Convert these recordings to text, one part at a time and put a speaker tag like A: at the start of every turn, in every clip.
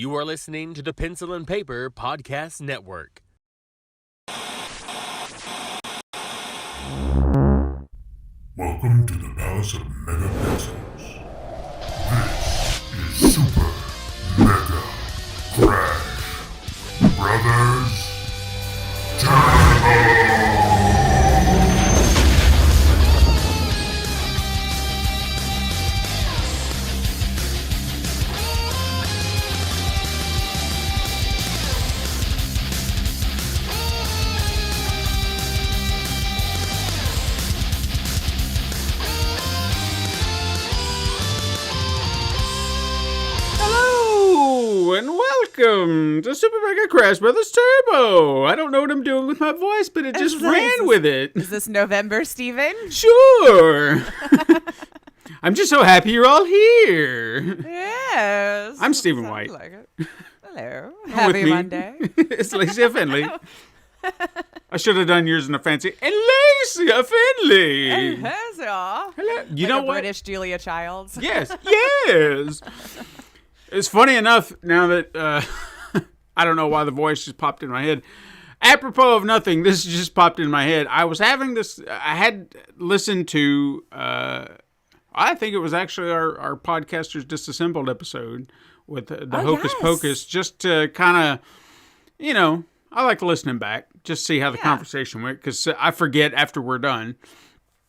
A: You are listening to the Pencil and Paper Podcast Network.
B: Welcome to the Palace of Mega Pencils. This is Super Mega Crash Brothers Turbo!
C: And welcome to Super Mega Crash Brothers Turbo. I don't know what I'm doing with my voice, but it just ran with it.
D: Is this November, Steven?
C: Sure. I'm just so happy you're all here.
D: Yes.
C: I'm Stephen White.
D: Like it. Hello.
C: With
D: Happy
C: me.
D: Monday.
C: It's Lacey Finley. I should have done yours in a fancy. And Lacey Finley.
D: Hello.
C: You know what?
D: British Julia Childs.
C: Yes. Yes. It's funny enough now that I don't know why the voice just popped in my head. Apropos of nothing, this just popped in my head. I was having this. I had listened to. I think it was actually our Podcasters Disassembled episode with the Hocus Pocus, just to kind of, I like listening back, just see how the conversation went, because I forget after we're done.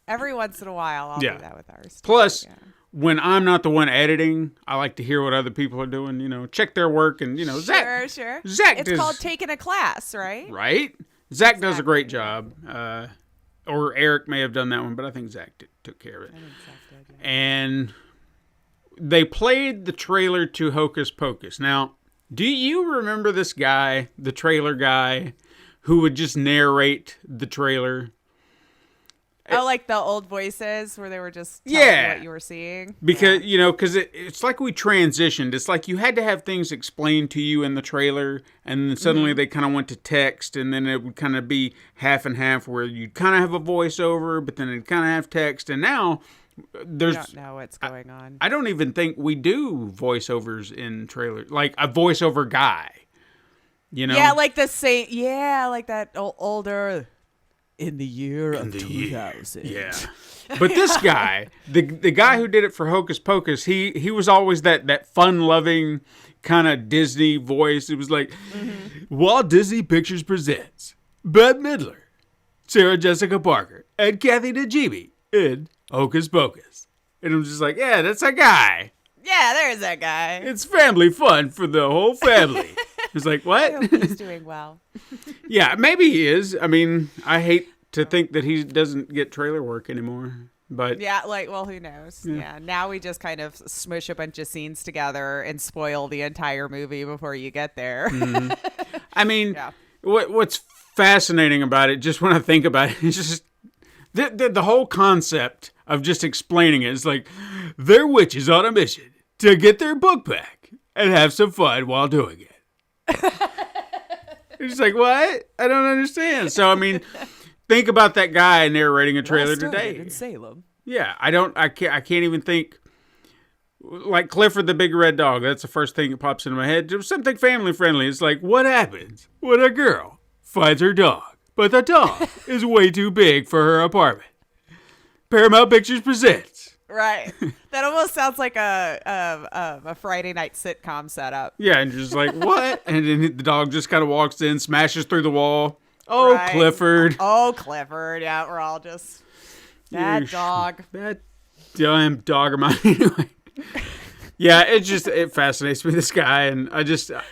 D: Every once in a while, I'll do that with ours.
C: Plus, when I'm not the one editing, I like to hear what other people are doing, check their work, and, Zach.
D: Sure.
C: Zach
D: it's called taking a class, right?
C: Right? Zach does a great job. Or Eric may have done that one, but I think Zach took care of it.
D: I think Zach did, yeah.
C: And they played the trailer to Hocus Pocus. Now, do you remember this guy, the trailer guy, who would just narrate the trailer?
D: Oh, like the old voices where they were just telling you what you were seeing?
C: Because, because it's like we transitioned. It's like you had to have things explained to you in the trailer, and then suddenly they kind of went to text, and then it would kind of be half and half where you'd kind of have a voiceover, but then it'd kind of have text. And now there's...
D: I don't know what's going on.
C: I don't even think we do voiceovers in trailers. Like a voiceover guy,
D: Yeah, like the same... Yeah, like that older... In the year of 2000.
C: Yeah. But this guy, the guy who did it for Hocus Pocus, he was always that fun-loving kind of Disney voice. It was like, Walt Disney Pictures presents Bette Midler, Sarah Jessica Parker, and Kathy Najimy in Hocus Pocus. And I'm just like, yeah, that's a guy.
D: Yeah, there's that guy.
C: It's family fun for the whole family. It's like, what?
D: I hope he's doing well.
C: Yeah, maybe he is. I mean, I hate to think that he doesn't get trailer work anymore. But
D: yeah, who knows? Yeah. Now we just kind of smush a bunch of scenes together and spoil the entire movie before you get there.
C: I mean, what's fascinating about it, just when I think about it, is just the whole concept of just explaining it. It's like, they're witches on a mission to get their book back and have some fun while doing it. It's like, what? I don't understand. So, I mean, think about that guy narrating a trailer today.
D: In Salem.
C: Yeah, I can't even think. Like Clifford the Big Red Dog, that's the first thing that pops into my head. There was something family friendly. It's like, what happens when a girl finds her dog, but the dog is way too big for her apartment? Paramount Pictures presents.
D: Right. That almost sounds like a Friday night sitcom setup.
C: Yeah, and just like, what? And then the dog just kind of walks in, smashes through the wall. Oh, right. Clifford.
D: Oh, Clifford. Yeah, we're all just... That dog.
C: That damn dog of mine. Anyway. Yeah, it fascinates me, this guy. And I don't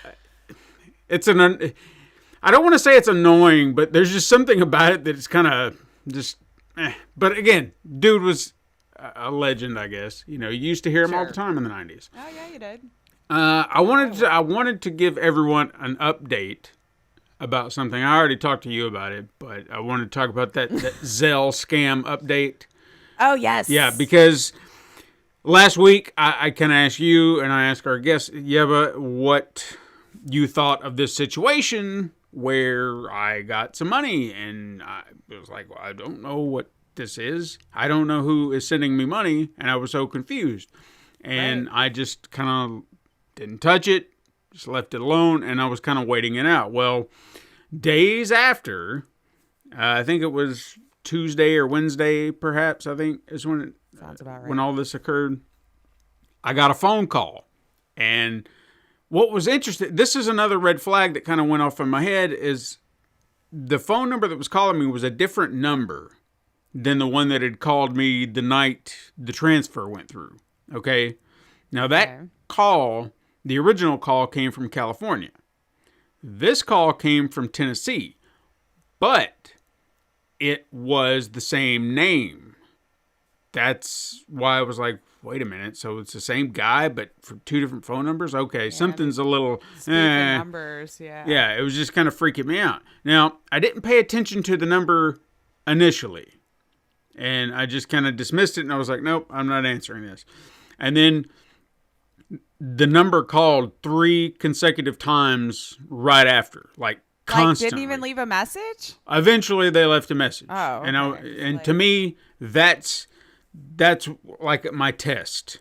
C: want to say it's annoying, but there's just something about it that it's kind of just... But again, dude was... a legend, I guess. You used to hear him all the time in the 90s.
D: Oh, yeah, you did.
C: I wanted to give everyone an update about something. I already talked to you about it, but I wanted to talk about that Zelle scam update.
D: Oh, yes.
C: Yeah, because last week I kind of asked you, and I asked our guest, Yeba, what you thought of this situation where I got some money, and I was like, well, I don't know what this is. I don't know who is sending me money, and I was so confused. And I just kind of didn't touch it, just left it alone, and I was kind of waiting it out. Well, days after, I think it was Tuesday or Wednesday, perhaps, I think is when
D: Sounds about right.
C: when all this occurred, I got a phone call. And what was interesting, this is another red flag that kind of went off in my head, is the phone number that was calling me was a different number than the one that had called me the night the transfer went through. Okay? Now that call, the original call came from California. This call came from Tennessee, but it was the same name. That's why I was like, wait a minute. So it's the same guy, but for two different phone numbers? Okay, something's a little...
D: numbers, yeah.
C: Yeah, it was just kind of freaking me out. Now, I didn't pay attention to the number initially. And I just kind of dismissed it, and I was like, nope, I'm not answering this. And then the number called 3 consecutive times right after, like constantly.
D: Didn't even leave a message?
C: Eventually, they left a message.
D: Oh, okay.
C: And to me, that's like my test.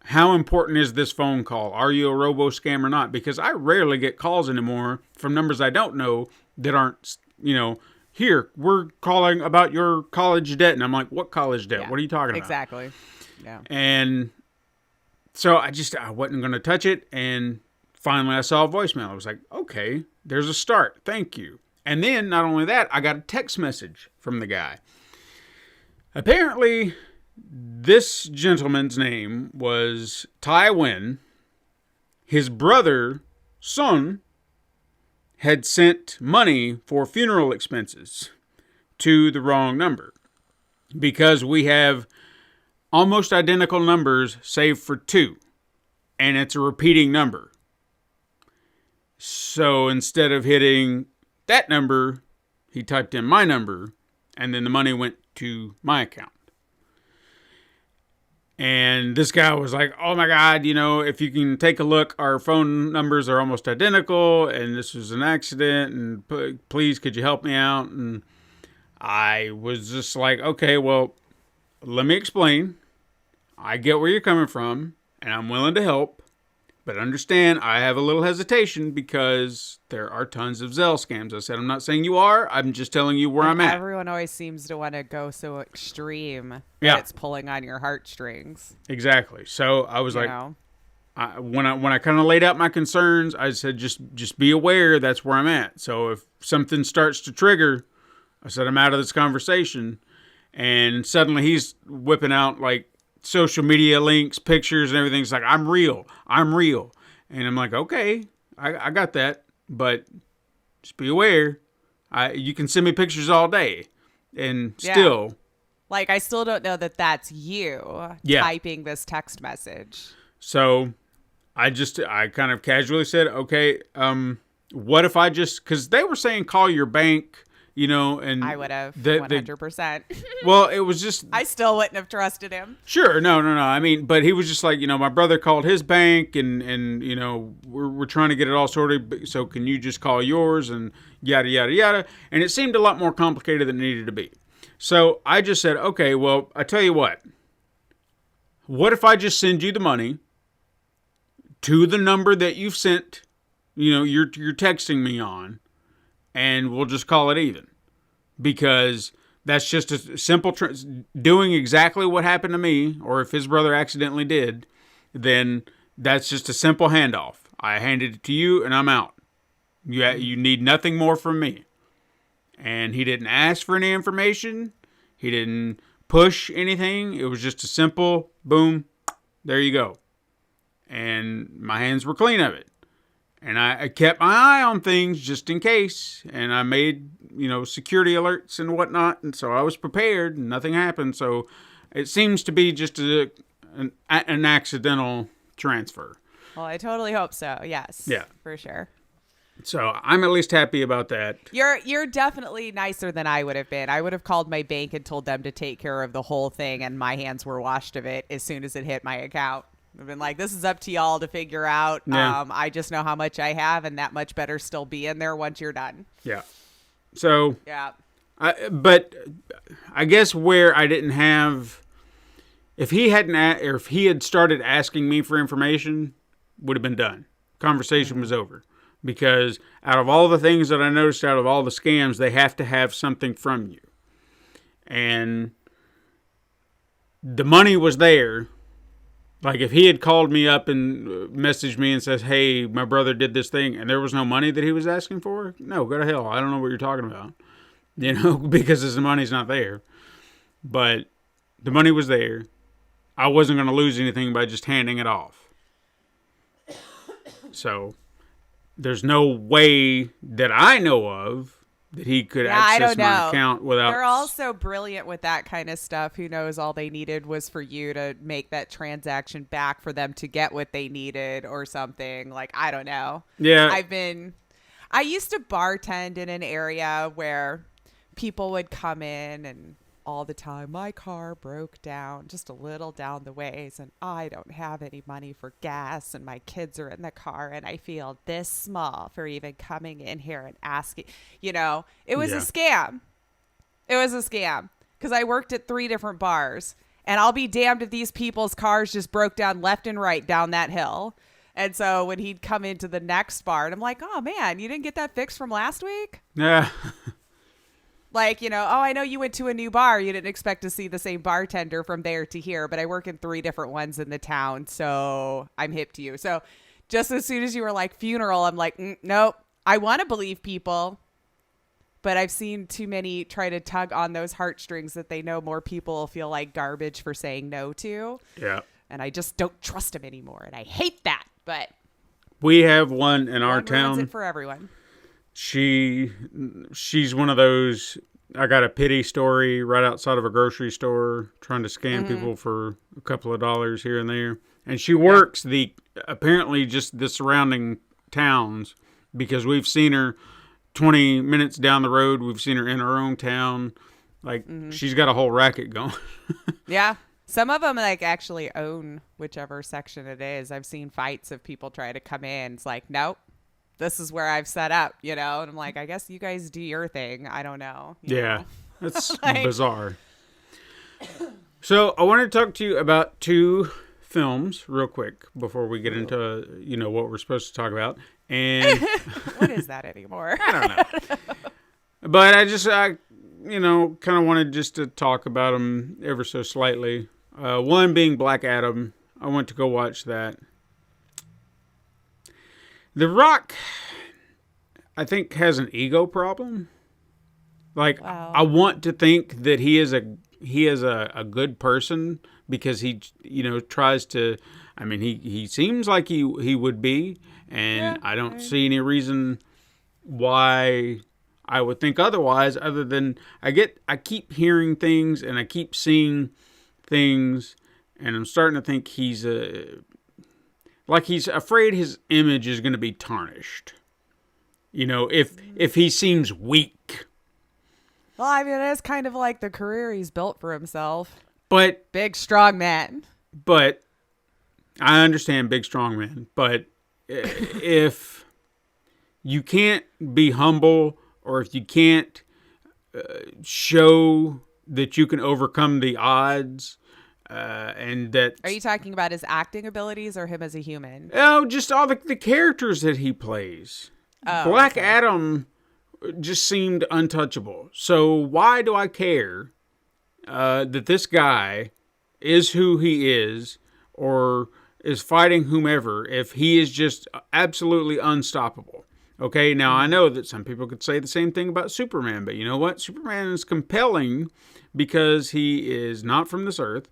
C: How important is this phone call? Are you a robo scam or not? Because I rarely get calls anymore from numbers I don't know that aren't, here, we're calling about your college debt. And I'm like, what college debt?
D: Yeah,
C: what are you talking about?
D: Exactly. Yeah.
C: And so I wasn't going to touch it. And finally I saw a voicemail. I was like, okay, there's a start. Thank you. And then not only that, I got a text message from the guy. Apparently, this gentleman's name was Tai Wen. His brother, Sun, had sent money for funeral expenses to the wrong number because we have almost identical numbers save for 2, and it's a repeating number. So instead of hitting that number, he typed in my number, and then the money went to my account. And this guy was like, oh my God, if you can take a look, our phone numbers are almost identical, and this was an accident, and please, could you help me out? And I was just like, okay, well, let me explain. I get where you're coming from, and I'm willing to help. But understand, I have a little hesitation because there are tons of Zelle scams. I said, I'm not saying you are. I'm just telling you where I'm at.
D: Everyone always seems to want to go so extreme
C: that
D: it's pulling on your heartstrings.
C: Exactly. So I was when I kind of laid out my concerns, I said, just be aware that's where I'm at. So if something starts to trigger, I said, I'm out of this conversation. And suddenly he's whipping out like social media links, pictures, and everything. It's like, I'm real. And I'm like, okay, I got that, but just be aware. You can send me pictures all day, and still.
D: Like, I still don't know that that's you typing this text message.
C: So I kind of casually said, okay, what if I because they were saying call your bank, and
D: I would have 100%.
C: Well, it was just,
D: I still wouldn't have trusted him.
C: Sure. No. I mean, but he was just like, my brother called his bank and we're trying to get it all sorted. So can you just call yours and yada, yada, yada. And it seemed a lot more complicated than it needed to be. So I just said, okay, well, I tell you what if I just send you the money to the number that you've sent, you're texting me on, and we'll just call it even, because that's just a simple doing exactly what happened to me. Or if his brother accidentally did, then that's just a simple handoff. I handed it to you and I'm out. You need nothing more from me. And he didn't ask for any information. He didn't push anything. It was just a simple boom. There you go. And my hands were clean of it. And I kept my eye on things just in case. And I made, security alerts and whatnot. And so I was prepared and nothing happened. So it seems to be just an accidental transfer.
D: Well, I totally hope so. Yes.
C: Yeah.
D: For sure.
C: So I'm at least happy about that.
D: You're definitely nicer than I would have been. I would have called my bank and told them to take care of the whole thing. And my hands were washed of it as soon as it hit my account. I've been like, this is up to y'all to figure out.
C: Yeah.
D: I just know how much I have, and that much better still be in there once you're done.
C: Yeah. So.
D: Yeah.
C: But I guess where I didn't have, if he had started asking me for information, would have been done. conversation was over. Because out of all the things that I noticed, out of all the scams, they have to have something from you. And the money was there. Like, if he had called me up and messaged me and says, hey, my brother did this thing, and there was no money that he was asking for, no, go to hell. I don't know what you're talking about. Because the money's not there. But the money was there. I wasn't going to lose anything by just handing it off. So, there's no way that I know of that he could access my account without...
D: They're also brilliant with that kind of stuff. Who knows, all they needed was for you to make that transaction back for them to get what they needed or something. Like, I don't know.
C: Yeah.
D: I used to bartend in an area where people would come in and all the time, my car broke down just a little down the ways and I don't have any money for gas and my kids are in the car and I feel this small for even coming in here and asking, it was a scam. It was a scam because I worked at 3 different bars and I'll be damned if these people's cars just broke down left and right down that hill. And so when he'd come into the next bar and I'm like, oh man, you didn't get that fixed from last week?
C: Yeah.
D: Like, I know you went to a new bar. You didn't expect to see the same bartender from there to here, but I work in 3 different ones in the town, so I'm hip to you. So just as soon as you were like funeral, I'm like, nope. I want to believe people, but I've seen too many try to tug on those heartstrings that they know more people will feel like garbage for saying no to.
C: Yeah.
D: And I just don't trust them anymore, and I hate that. But
C: we have one in our town.
D: Ruins it for everyone.
C: She's one of those, I got a pity story right outside of a grocery store trying to scam people for a couple of dollars here and there. And she works apparently just the surrounding towns because we've seen her 20 minutes down the road. We've seen her in her own town. Like, she's got a whole racket going.
D: Yeah. Some of them actually own whichever section it is. I've seen fights of people try to come in. It's like, nope. This is where I've set up, and I'm like, I guess you guys do your thing. I don't know.
C: Yeah, that's bizarre. So I want to talk to you about 2 films real quick before we get into, what we're supposed to talk about. And
D: what is that anymore?
C: I don't know. But I kind of wanted just to talk about them ever so slightly. One being Black Adam. I went to go watch that. The Rock, I think, has an ego problem. Like, wow. I want to think that he is a good person because he, tries to. I mean, he seems like he would be, and I don't see any reason why I would think otherwise. Other than I keep hearing things and I keep seeing things, and I'm starting to think he's afraid his image is going to be tarnished. If he seems weak.
D: Well, I mean, that's kind of like the career he's built for himself.
C: But
D: big, strong man.
C: But I understand big, strong man. But if you can't be humble or if you can't show that you can overcome the odds... and that...
D: Are you talking about his acting abilities or him as a human?
C: Oh, just all the characters that he plays.
D: Oh,
C: Black Adam just seemed untouchable. So why do I care that this guy is who he is or is fighting whomever if he is just absolutely unstoppable? Okay, now I know that some people could say the same thing about Superman, but you know what? Superman is compelling because he is not from this earth.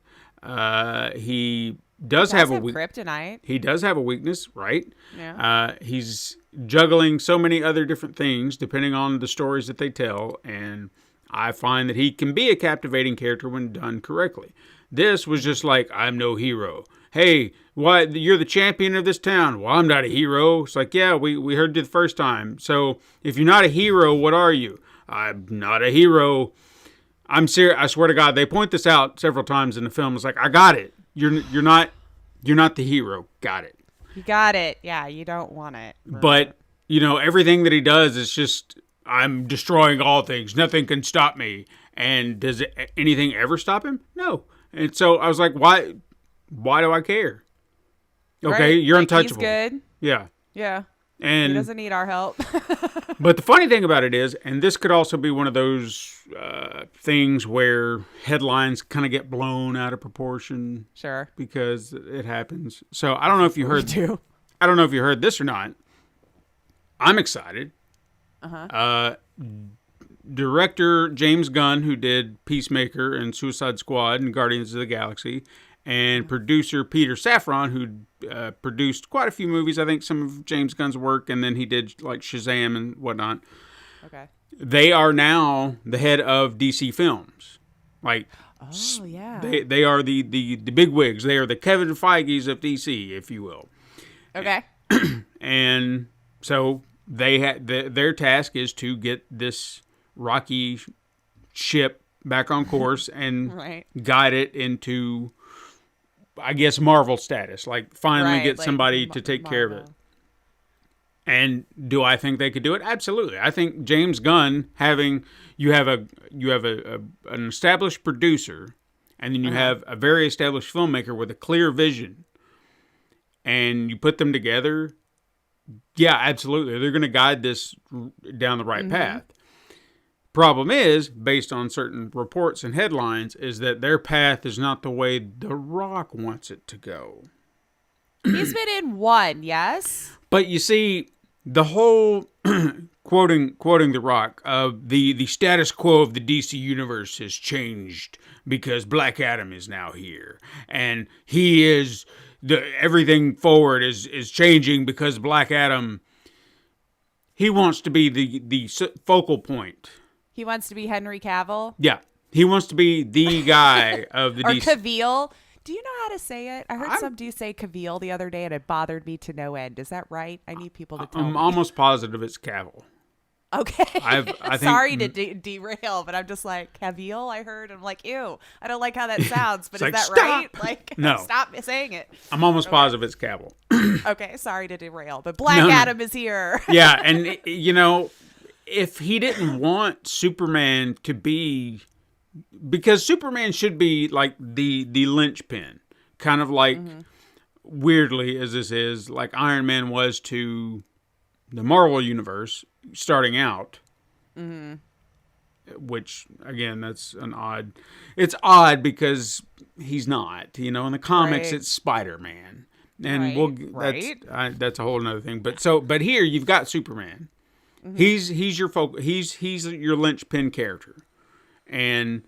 C: He does have a
D: kryptonite.
C: He does have a weakness, right?
D: Yeah.
C: He's juggling so many other different things depending on the stories that they tell, and I find that he can be a captivating character when done correctly. This was just like, I'm no hero. Hey, why you're the champion of this town? Well, I'm not a hero. It's like, yeah, we heard you the first time. So if you're not a hero, what are you? I'm not a hero. I'm serious. I swear to God, they point this out several times in the film. It's like, I got it. You're not the hero. Got it.
D: You got it. Yeah, you don't want it.
C: But everything that he does is just, I'm destroying all things. Nothing can stop me. And does anything ever stop him? No. And so I was like, why do I care? Okay,
D: right.
C: You're
D: like
C: untouchable.
D: He's good.
C: Yeah.
D: Yeah. He
C: And
D: doesn't need our help.
C: but the funny thing about it is, and this could also be one of those things where headlines kind of get blown out of proportion
D: Sure.
C: because it happens. So I don't know if you heard.
D: too.
C: I don't know if you heard this or not. I'm excited. Director James Gunn, who did Peacemaker and Suicide Squad and Guardians of the Galaxy, and producer Peter Safran, who produced quite a few movies. I think some of James Gunn's work, and then he did like Shazam and whatnot.
D: Okay.
C: They are now the head of DC Films. Like,
D: Oh, yeah.
C: they are the big wigs. They are the Kevin Feige's of DC, if you will.
D: Okay.
C: And so they their task is to get this rocky ship back on course and
D: Right.
C: guide it into, I guess, Marvel status. Like finally
D: Right,
C: get
D: like
C: somebody to take care of it.
D: Marvel.
C: And do I think they could do it? Absolutely. I think James Gunn you have an established producer, and then you have a very established filmmaker with a clear vision, and you put them together. Yeah, absolutely. They're going to guide this down the right path. Problem is, based on certain reports and headlines, is that their path is not the way The Rock wants it to go.
D: He's been in one, yes?
C: But you see, the whole quoting The Rock, the status quo of the DC universe has changed because Black Adam is now here, and he is everything forward is changing because Black Adam. He wants to be the focal point.
D: He wants to be Henry Cavill.
C: Yeah, he wants to be the guy of the
D: Or
C: DC.
D: Cavill. Do you know how to say it? I heard some dude say Cavill the other day, and it bothered me to no end. Is that right? I need people to tell
C: I'm
D: me.
C: almost positive it's Cavill.
D: Okay.
C: I think-
D: Sorry to derail, but I'm just like, Cavill, I heard. I'm like, ew. I don't like how that sounds, but is
C: like,
D: that
C: stop!
D: right? Like,
C: No.
D: stop saying it.
C: I'm almost positive it's Cavill.
D: Okay, sorry to derail, but Black
C: No.
D: Adam is here.
C: Yeah, and you know, if he didn't want Superman to be, because Superman should be like the linchpin, kind of like weirdly as this is, like Iron Man was to the Marvel universe starting out. Which again, that's it's odd because he's not, you know, in the comics
D: Right.
C: it's Spider-Man. And
D: Right.
C: that's a whole other thing. But here you've got Superman. He's your he's your linchpin character, and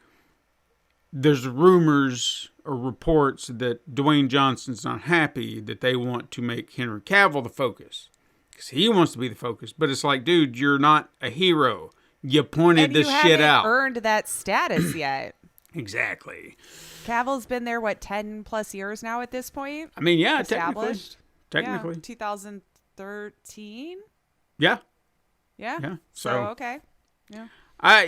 C: there's rumors or reports that Dwayne Johnson's not happy that they want to make Henry Cavill the focus because he wants to be the focus. But it's like, dude, you're not a hero. You pointed
D: And
C: this
D: you
C: shit
D: haven't
C: out.
D: earned that status yet.
C: Exactly.
D: Cavill's been there, 10 plus years now at this point?
C: I mean, yeah,
D: Established?
C: technically,
D: Yeah, 2013?
C: yeah.
D: Yeah.
C: So
D: okay. Yeah.
C: I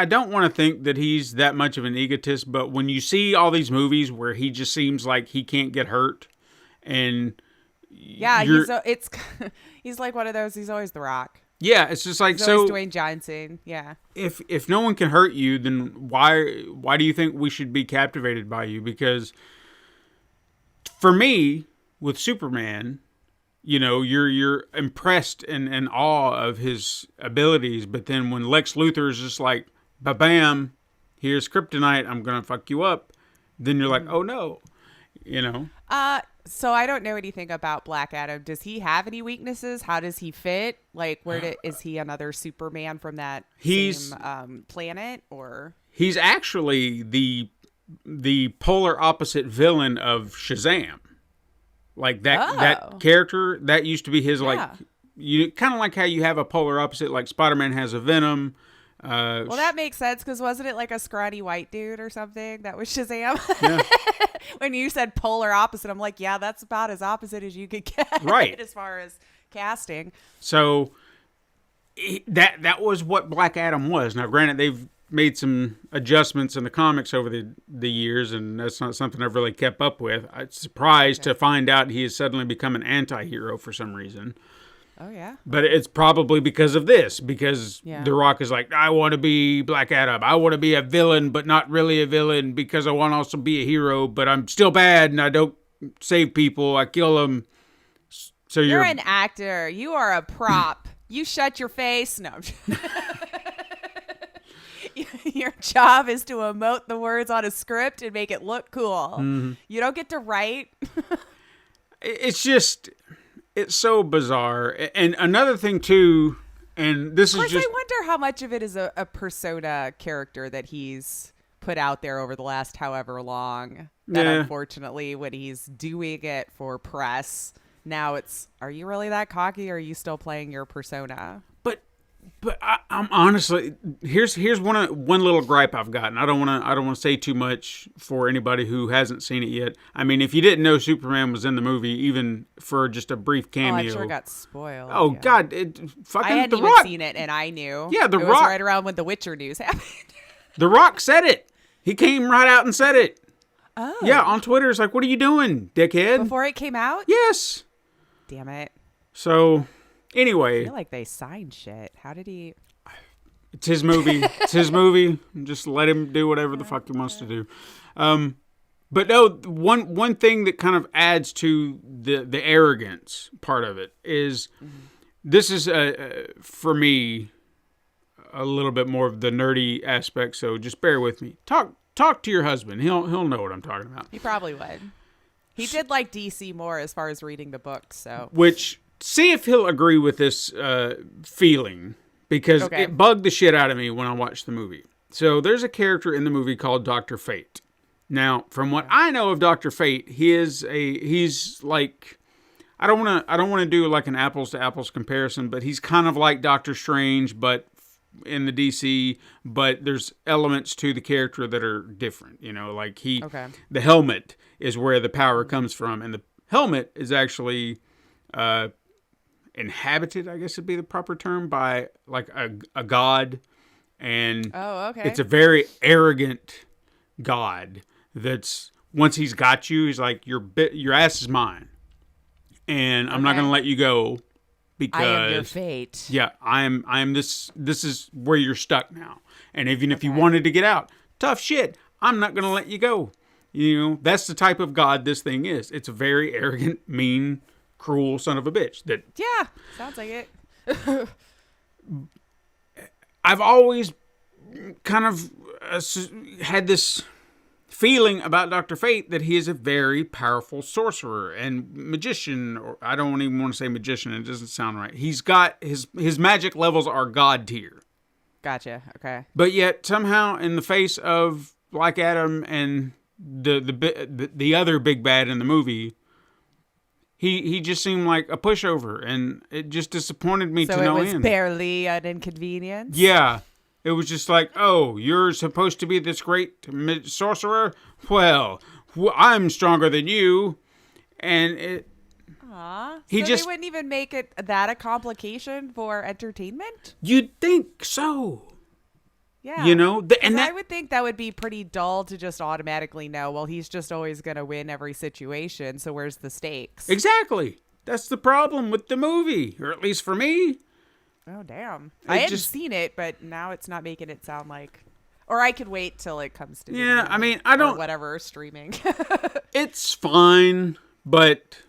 C: don't want to think that he's that much of an egotist, but when you see all these movies where he just seems like he can't get hurt, and
D: Yeah, he's like one of those. He's always The Rock.
C: yeah, it's just like
D: He's
C: so.
D: always Dwayne Johnson. Yeah.
C: If no one can hurt you, then why do you think we should be captivated by you? Because for me, with Superman, you know, you're impressed and in awe of his abilities, but then when Lex Luthor is just like, ba-bam, here's kryptonite, I'm gonna fuck you up, then you're like, oh no, you know.
D: So I don't know anything about Black Adam. Does he have any weaknesses? How does he fit? Like, is he another Superman from that same planet, or?
C: He's actually the polar opposite villain of Shazam. Like that character, that used to be his, like, you kind of like how you have a polar opposite, like Spider-Man has a Venom.
D: Well, that makes sense, because wasn't it like a scrawny white dude or something that was Shazam?
C: Yeah.
D: When you said polar opposite, I'm like, yeah, that's about as opposite as you could get,
C: Right,
D: as far as casting.
C: So that was what Black Adam was. Now, granted, they've made some adjustments in the comics over the years, and that's not something I've really kept up with. I'm surprised to find out he has suddenly become an anti-hero for some reason.
D: Oh, yeah.
C: But it's probably because of this, because
D: Yeah.
C: The Rock is like, I want to be Black Adam. I want to be a villain, but not really a villain, because I want to also be a hero, but I'm still bad and I don't save people. I kill them. So
D: You're an actor. You are a prop. You shut your face. No. Your job is to emote the words on a script and make it look cool.
C: Mm-hmm.
D: You don't get to write.
C: It's just, it's so bizarre. And another thing too, and this
D: Of course,
C: is just...
D: I wonder how much of it is a persona character that he's put out there over the last however long. That unfortunately, when he's doing it for press, now it's, are you really that cocky, or are you still playing your persona?
C: But I'm honestly, here's one little gripe I've got, and I don't want to say too much for anybody who hasn't seen it yet. I mean, if you didn't know Superman was in the movie, even for just a brief cameo,
D: Oh, I'm sure it got spoiled.
C: Oh
D: yeah.
C: God,
D: I hadn't
C: The
D: even
C: Rock
D: seen it, and I knew.
C: Yeah,
D: it was right around when the Witcher news happened.
C: The Rock said it. He came right out and said it.
D: Oh,
C: Yeah, on Twitter, it's like, "What are you doing, dickhead?"
D: before it came out.
C: Yes.
D: Damn it.
C: So,
D: I
C: anyway,
D: feel like they signed shit. How did he?
C: it's his movie. It's his movie. Just let him do whatever the fuck he wants to do. But no, one thing that kind of adds to the arrogance part of it is, this is for me a little bit more of the nerdy aspect. So just bear with me. Talk to your husband. He'll know what I'm talking about.
D: He probably would. He did like DC more as far as reading the books. So
C: Which, see if he'll agree with this feeling, because it bugged the shit out of me when I watched the movie. So there's a character in the movie called Dr. Fate. Now, from what I know of Dr. Fate, he's like, I don't want to do like an apples to apples comparison, but he's kind of like Doctor Strange, but in the DC, but there's elements to the character that are different. You know, like the helmet is where the power comes from, and the helmet is actually inhabited, I guess would be the proper term, by like a god, and it's a very arrogant god that's, once he's got you, he's like, your ass is mine, and I'm not going to let you go, because
D: I am your fate.
C: Yeah, I am this is where you're stuck now, and even if you wanted to get out, tough shit, I'm not going to let you go. You know, that's the type of god this thing is. It's a very arrogant, mean, cruel son of a bitch.
D: Yeah, sounds like it.
C: I've always kind of had this feeling about Dr. Fate that he is a very powerful sorcerer and magician, or I don't even want to say magician, it doesn't sound right. He's got his magic levels are god tier.
D: Gotcha. Okay.
C: But yet somehow, in the face of Black Adam and the other big bad in the movie, he just seemed like a pushover, and it just disappointed me to no end. So it was
D: barely an inconvenience?
C: Yeah. It was just like, oh, you're supposed to be this great sorcerer? Well, I'm stronger than you. And it...
D: Aww. They wouldn't even make it that a complication for entertainment?
C: You'd think so.
D: Yeah.
C: You know?
D: I would think that would be pretty dull to just automatically know, well, he's just always going to win every situation, so where's the stakes?
C: Exactly. That's the problem with the movie, or at least for me.
D: Oh, damn. I hadn't seen it, but now it's not making it sound like... Or I could wait till it comes to...
C: Yeah, I mean, I don't...
D: Or whatever, streaming.
C: It's fine, but...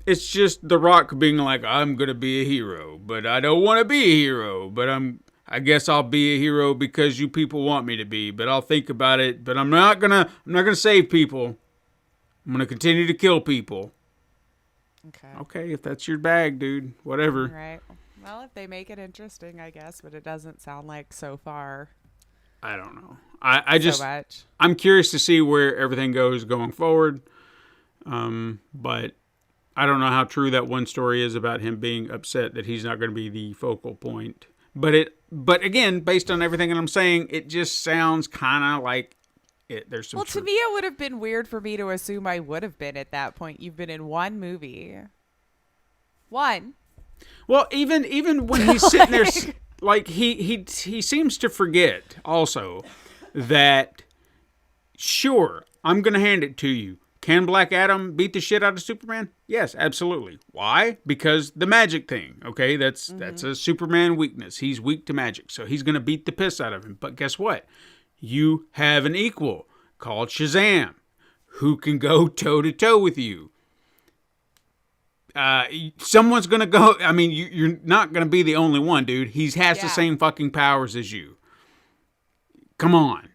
C: It's just The Rock being like, I'm going to be a hero, but I don't want to be a hero, but I guess I'll be a hero because you people want me to be, but I'll think about it, but I'm not going to save people. I'm going to continue to kill people. Okay, if that's your bag, dude, whatever.
D: Right. Well, if they make it interesting, I guess, but it doesn't sound like so far.
C: I don't know. I'm curious to see where everything goes going forward. But I don't know how true that one story is about him being upset that he's not going to be the focal point. But again, based on everything that I'm saying, it just sounds kind of like there's some.
D: Well, to me, it would have been weird for me to assume I would have been at that point. You've been in one movie. One. Well,
C: even when he's sitting there, like he seems to forget also that, sure, I'm going to hand it to you. Can Black Adam beat the shit out of Superman? Yes, absolutely. Why? Because the magic thing, okay? That's a Superman weakness. He's weak to magic, so he's going to beat the piss out of him. But guess what? You have an equal called Shazam who can go toe-to-toe with you. Someone's gonna go. I mean, you're not gonna be the only one, dude. He has the
D: Yeah.
C: same fucking powers as you. Come on.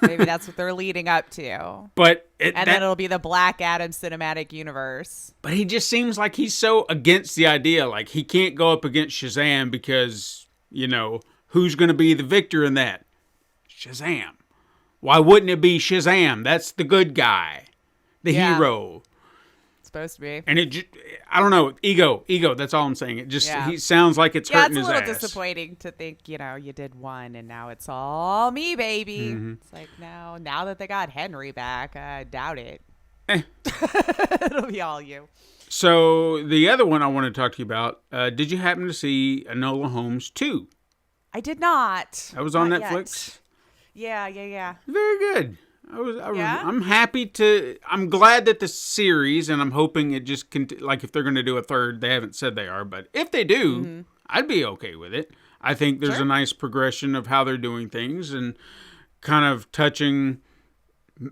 D: Maybe that's what they're leading up to.
C: But
D: And then it'll be the Black Adam cinematic universe.
C: But he just seems like he's so against the idea. Like, he can't go up against Shazam because, who's going to be the victor in that? Shazam. Why wouldn't it be Shazam? That's the good guy. The hero.
D: It's supposed to be.
C: And it just, I don't know. Ego. That's all I'm saying. It just, he sounds like it's hurting his ass.
D: Yeah, it's a little disappointing to think, you did one and now it's all me, baby.
C: Mm-hmm.
D: It's like, now that they got Henry back, I doubt it. It'll be all you.
C: So, the other one I want to talk to you about, did you happen to see Enola Holmes 2?
D: I did not.
C: That was on
D: Not
C: Netflix?
D: Yet. Yeah.
C: Very good.
D: Yeah?
C: I'm happy I'm glad that the series, and I'm hoping it just, like if they're going to do a third, they haven't said they are, but if they do, I'd be okay with it. I think there's a nice progression of how they're doing things and kind of touching,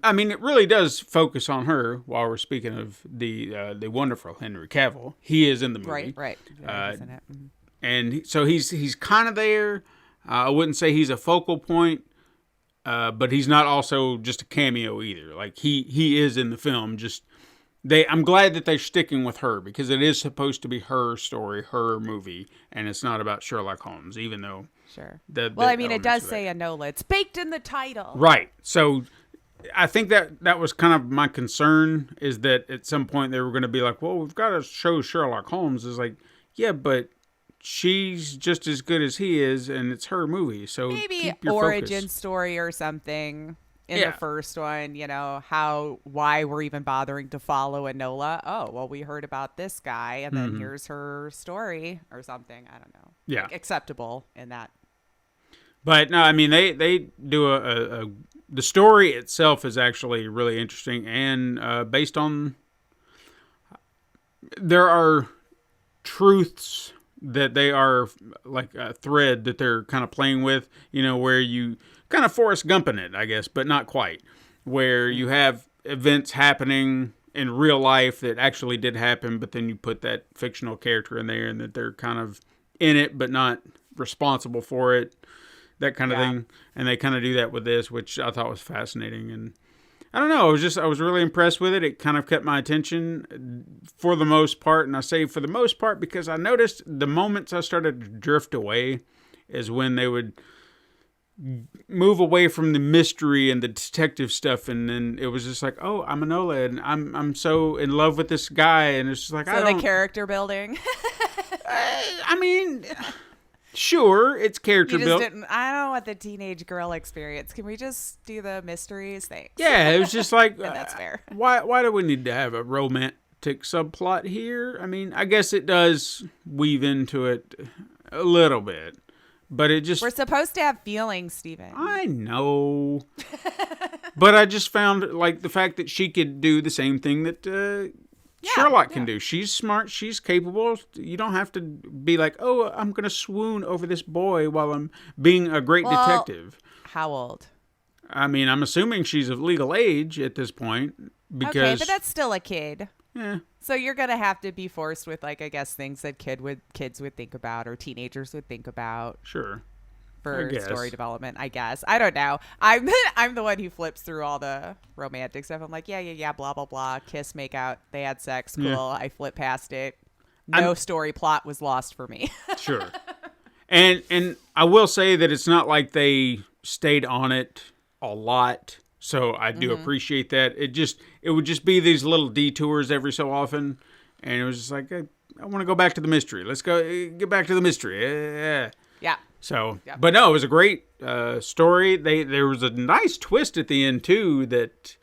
C: I mean, it really does focus on her while we're speaking of the wonderful Henry Cavill. He is in the movie.
D: Right. Yeah, he's in it. Mhm.
C: And so he's kind of there. I wouldn't say he's a focal point. But he's not also just a cameo either. Like he is in the film. I'm glad that they're sticking with her because it is supposed to be her story, her movie, and it's not about Sherlock Holmes. Even though,
D: Sure.
C: Well,
D: I mean, it does say Enola. It's baked in the title.
C: Right. So I think that was kind of my concern is that at some point they were going to be like, well, we've got to show Sherlock Holmes. It's like, yeah, but she's just as good as he is, and it's her movie. So
D: Maybe
C: keep your
D: origin
C: focus.
D: story or something in the first one. Why we're even bothering to follow Enola. Oh, well, we heard about this guy, and then here's her story or something. I don't know.
C: Yeah.
D: Like, acceptable in that.
C: But no, I mean they do the story itself is actually really interesting and based on there are truths that they are like a thread that they're kind of playing with, where you kind of Forrest Gumping it, I guess, but not quite, where you have events happening in real life that actually did happen, but then you put that fictional character in there and that they're kind of in it but not responsible for it, that kind of thing. And they kind of do that with this, which I thought was fascinating. And I don't know, I was really impressed with it. It kind of kept my attention for the most part. And I say for the most part because I noticed the moments I started to drift away is when they would move away from the mystery and the detective stuff. And then it was just like, oh, I'm Enola and I'm so in love with this guy. And it's just like,
D: So the character building.
C: I mean, sure, it's character built.
D: I don't want the teenage girl experience. Can we just do the mysteries thing?
C: Yeah, it was just like,
D: And that's fair.
C: Why do we need to have a romantic subplot here? I mean, I guess it does weave into it a little bit, but it just...
D: We're supposed to have feelings, Steven.
C: I know. But I just found, like, the fact that she could do the same thing that Sherlock can do. She's smart. She's capable. You don't have to be like, oh, I'm going to swoon over this boy while I'm being a great detective.
D: How old?
C: I mean, I'm assuming she's of legal age at this point. Because,
D: okay, but that's still a kid.
C: Yeah.
D: So you're going to have to be forced with, like, I guess, things that kids would think about or teenagers would think about.
C: Sure.
D: For story development, I guess. I don't know. I'm the one who flips through all the romantic stuff. I'm like, yeah, blah, blah, blah. Kiss, make out. They had sex. Cool. Yeah. I flip past it. No story plot was lost for me.
C: Sure. And I will say that it's not like they stayed on it a lot. So I do appreciate that. It would just be these little detours every so often. And it was just like, I want to go back to the mystery. Let's get back to the mystery.
D: Yeah.
C: So, but no, it was a great story. There was a nice twist at the end too that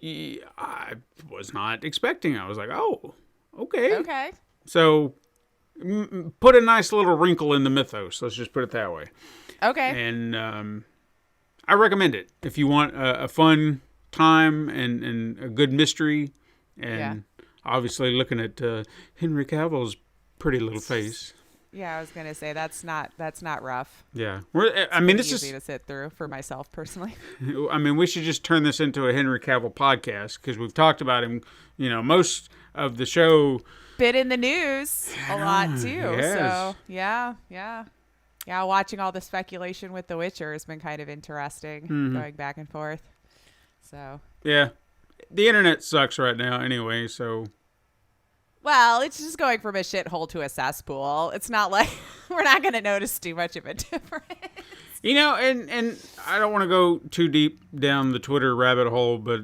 C: I was not expecting. I was like, oh, okay.
D: Okay.
C: So, put a nice little wrinkle in the mythos. Let's just put it that way.
D: Okay.
C: And I recommend it if you want a fun time and a good mystery. And obviously looking at Henry Cavill's pretty little face.
D: Yeah, I was gonna say that's not rough.
C: Yeah, I mean, this
D: is easy to sit through for myself personally.
C: I mean, we should just turn this into a Henry Cavill podcast because we've talked about him. Most of the show.
D: Been in the news a lot too.
C: Yes.
D: So yeah. Watching all the speculation with The Witcher has been kind of interesting, going back and forth. So
C: Yeah, the internet sucks right now anyway. So
D: well, it's just going from a shithole to a cesspool. It's not like we're not going to notice too much of a difference.
C: you know, and I don't want to go too deep down the Twitter rabbit hole, but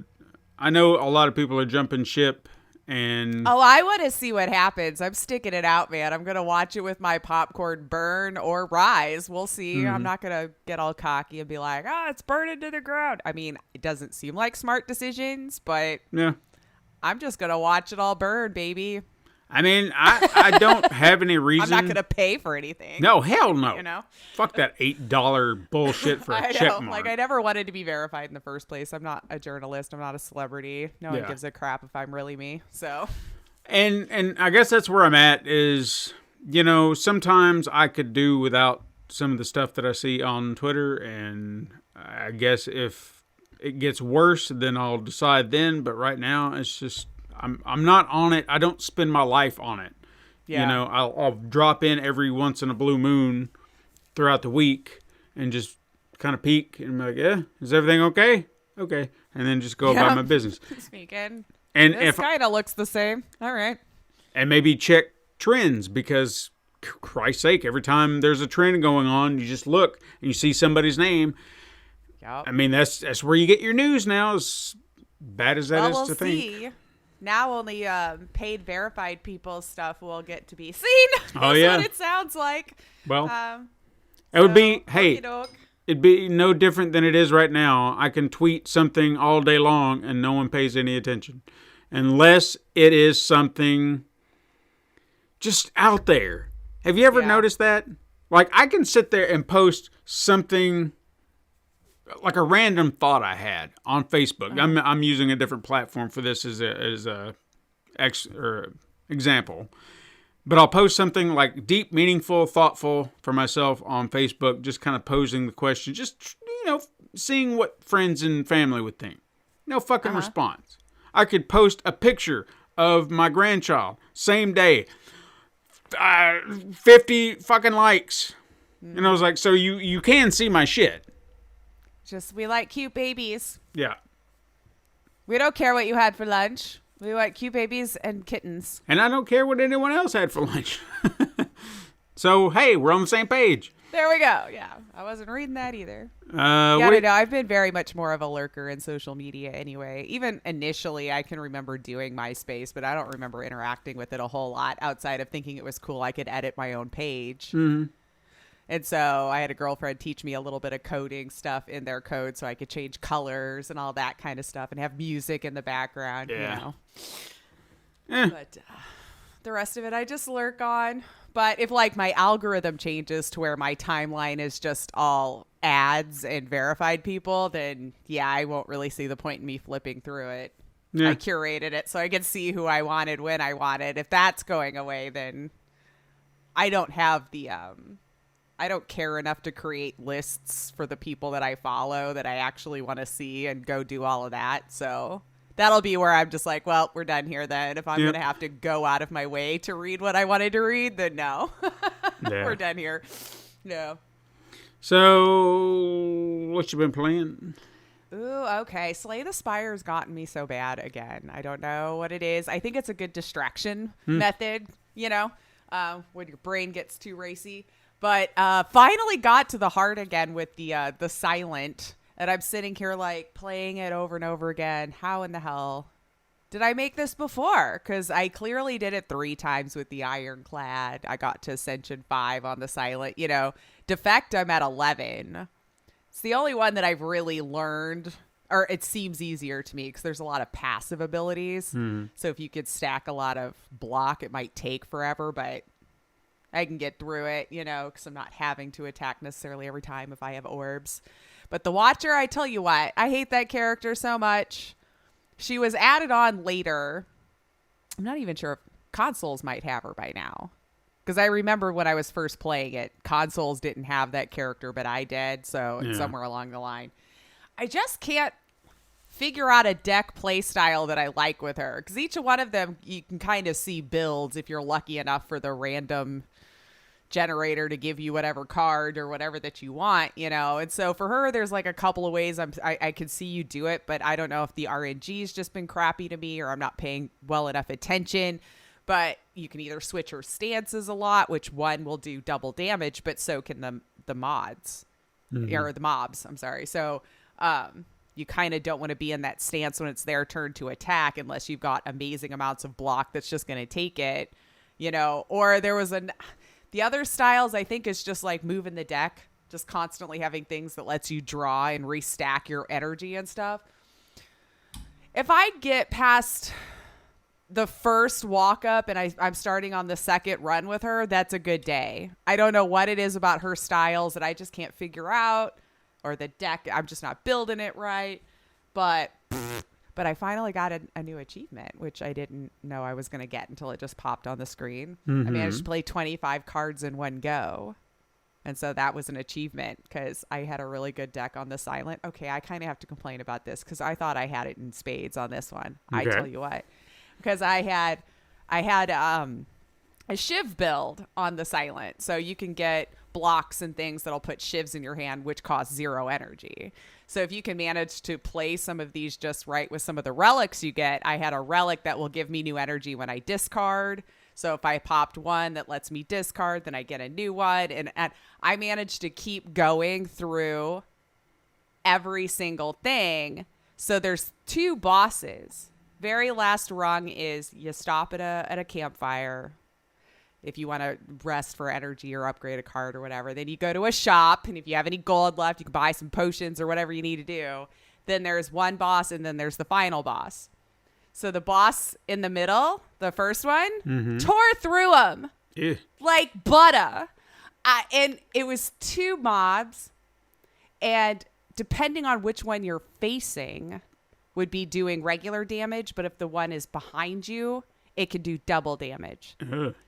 C: I know a lot of people are jumping ship. And
D: oh, I want to see what happens. I'm sticking it out, man. I'm going to watch it with my popcorn burn or rise. We'll see. I'm not going to get all cocky and be like, it's burning to the ground. I mean, it doesn't seem like smart decisions, but
C: yeah,
D: I'm just going to watch it all burn, baby.
C: I mean, I don't have any reason.
D: I'm not going to pay for anything.
C: No, hell no.
D: You know?
C: Fuck that $8 bullshit for a
D: I
C: check
D: know.
C: mark.
D: Like, I never wanted to be verified in the first place. I'm not a journalist. I'm not a celebrity. No one
C: Yeah.
D: gives a crap if I'm really me. So,
C: And I guess that's where I'm at is, you know, sometimes I could do without some of the stuff that I see on Twitter. And I guess if it gets worse, then I'll decide then. But right now, it's just, I'm not on it. I don't spend my life on it.
D: yeah.
C: You know, I'll drop in every once in a blue moon throughout the week and just kind of peek and be like, yeah, is everything okay? Okay. And then just go about my business.
D: Speaking.
C: And
D: This kind of looks the same. All right.
C: and maybe check trends because, Christ's sake, every time there's a trend going on, you just look and you see somebody's name.
D: Yep.
C: I mean, that's where you get your news now, as bad as that is
D: we'll
C: to think.
D: see. Now only paid verified people's stuff will get to be seen.
C: Oh,
D: That's
C: yeah.
D: what it sounds like.
C: Well, it would be,
D: So,
C: hey,
D: okey-doke.
C: it'd be no different than it is right now. I can tweet something all day long and no one pays any attention. Unless it is something just out there. Have you ever
D: Yeah.
C: noticed that? Like, I can sit there and post something, like a random thought I had on Facebook. I'm using a different platform for this as a example. But I'll post something like deep, meaningful, thoughtful for myself on Facebook, just kind of posing the question, just, you know, seeing what friends and family would think. No fucking response. I could post a picture of my grandchild, same day, 50 fucking likes. And I was like, so you can see my shit.
D: Just, we like cute babies.
C: Yeah.
D: We don't care what you had for lunch. We like cute babies and kittens.
C: And I don't care what anyone else had for lunch. So, hey, we're on the same page.
D: There we go. Yeah. I wasn't reading that either.
C: Uh,
D: Yeah,
C: what-
D: I know. I've been very much more of a lurker in social media anyway. Even initially, I can remember doing MySpace, but I don't remember interacting with it a whole lot outside of thinking it was cool I could edit my own page.
C: Mm-hmm.
D: And so I had a girlfriend teach me a little bit of coding stuff in their code so I could change colors and all that kind of stuff and have music in the background,
C: Yeah.
D: you know.
C: Eh.
D: But the rest of it I just lurk on. But if like my algorithm changes to where my timeline is just all ads and verified people, then yeah, I won't really see the point in me flipping through it.
C: Yeah.
D: I curated it so I could see who I wanted when I wanted. If that's going away, then I don't have the I don't care enough to create lists for the people that I follow that I actually want to see and go do all of that. So that'll be where I'm just like, well, we're done here then. If I'm
C: Yep.
D: going to have to go out of my way to read what I wanted to read, then no.
C: Yeah.
D: We're done here. No.
C: So, what you been playing?
D: Ooh, okay. Slay the Spire's gotten me so bad again. I don't know what it is. I think it's a good distraction method, you know, when your brain gets too racy. But finally got to the heart again with the silent. And I'm sitting here like playing it over and over again. How in the hell did I make this before? Because I clearly did it 3 times with the Ironclad. I got to Ascension 5 on the silent. You know, Defect, I'm at 11. It's the only one that I've really learned, or it seems easier to me because there's a lot of passive abilities. So if you could stack a lot of block, it might take forever, but I can get through it, you know, because I'm not having to attack necessarily every time if I have orbs. But the Watcher, I tell you what, I hate that character so much. She was added on later. I'm not even sure if consoles might have her by now. Because I remember when I was first playing it, consoles didn't have that character, but I did. So it's
C: Yeah.
D: somewhere along the line. I just can't figure out a deck play style that I like with her. Because each one of them, you can kind of see builds if you're lucky enough for the random generator to give you whatever card or whatever that you want, you know. And so for her, there's like a couple of ways I could see you do it, but I don't know if the RNG's just been crappy to me or I'm not paying well enough attention. But you can either switch her stances a lot, which one will do double damage, but so can the mods or the mobs. I'm sorry. So you kind of don't want to be in that stance when it's their turn to attack unless you've got amazing amounts of block that's just going to take it, you know. Or there was the other styles, I think, is just like moving the deck, just constantly having things that lets you draw and restack your energy and stuff. If I get past the first walk up and I'm starting on the second run with her, that's a good day. I don't know what it is about her styles that I just can't figure out, or the deck, I'm just not building it right. But I finally got a new achievement, which I didn't know I was going to get until it just popped on the screen. I managed to play 25 cards in one go. And so that was an achievement because I had a really good deck on the silent. Okay, I kind of have to complain about this because I thought I had it in spades on this one. Okay. I tell you what. Because I had a shiv build on the silent. So you can get blocks and things that'll put shivs in your hand, which cost 0 energy. So if you can manage to play some of these just right with some of the relics you get, I had a relic that will give me new energy when I discard. So if I popped one that lets me discard, then I get a new one. And I managed to keep going through every single thing. So there's 2 bosses. Very last rung is you stop at a campfire. If you want to rest for energy or upgrade a card or whatever, then you go to a shop. And if you have any gold left, you can buy some potions or whatever you need to do. Then there's one boss and then there's the final boss. So the boss in the middle, the first one, tore through him like butter. And it was 2 mobs. And depending on which one you're facing would be doing regular damage. But if the one is behind you, it can do double damage.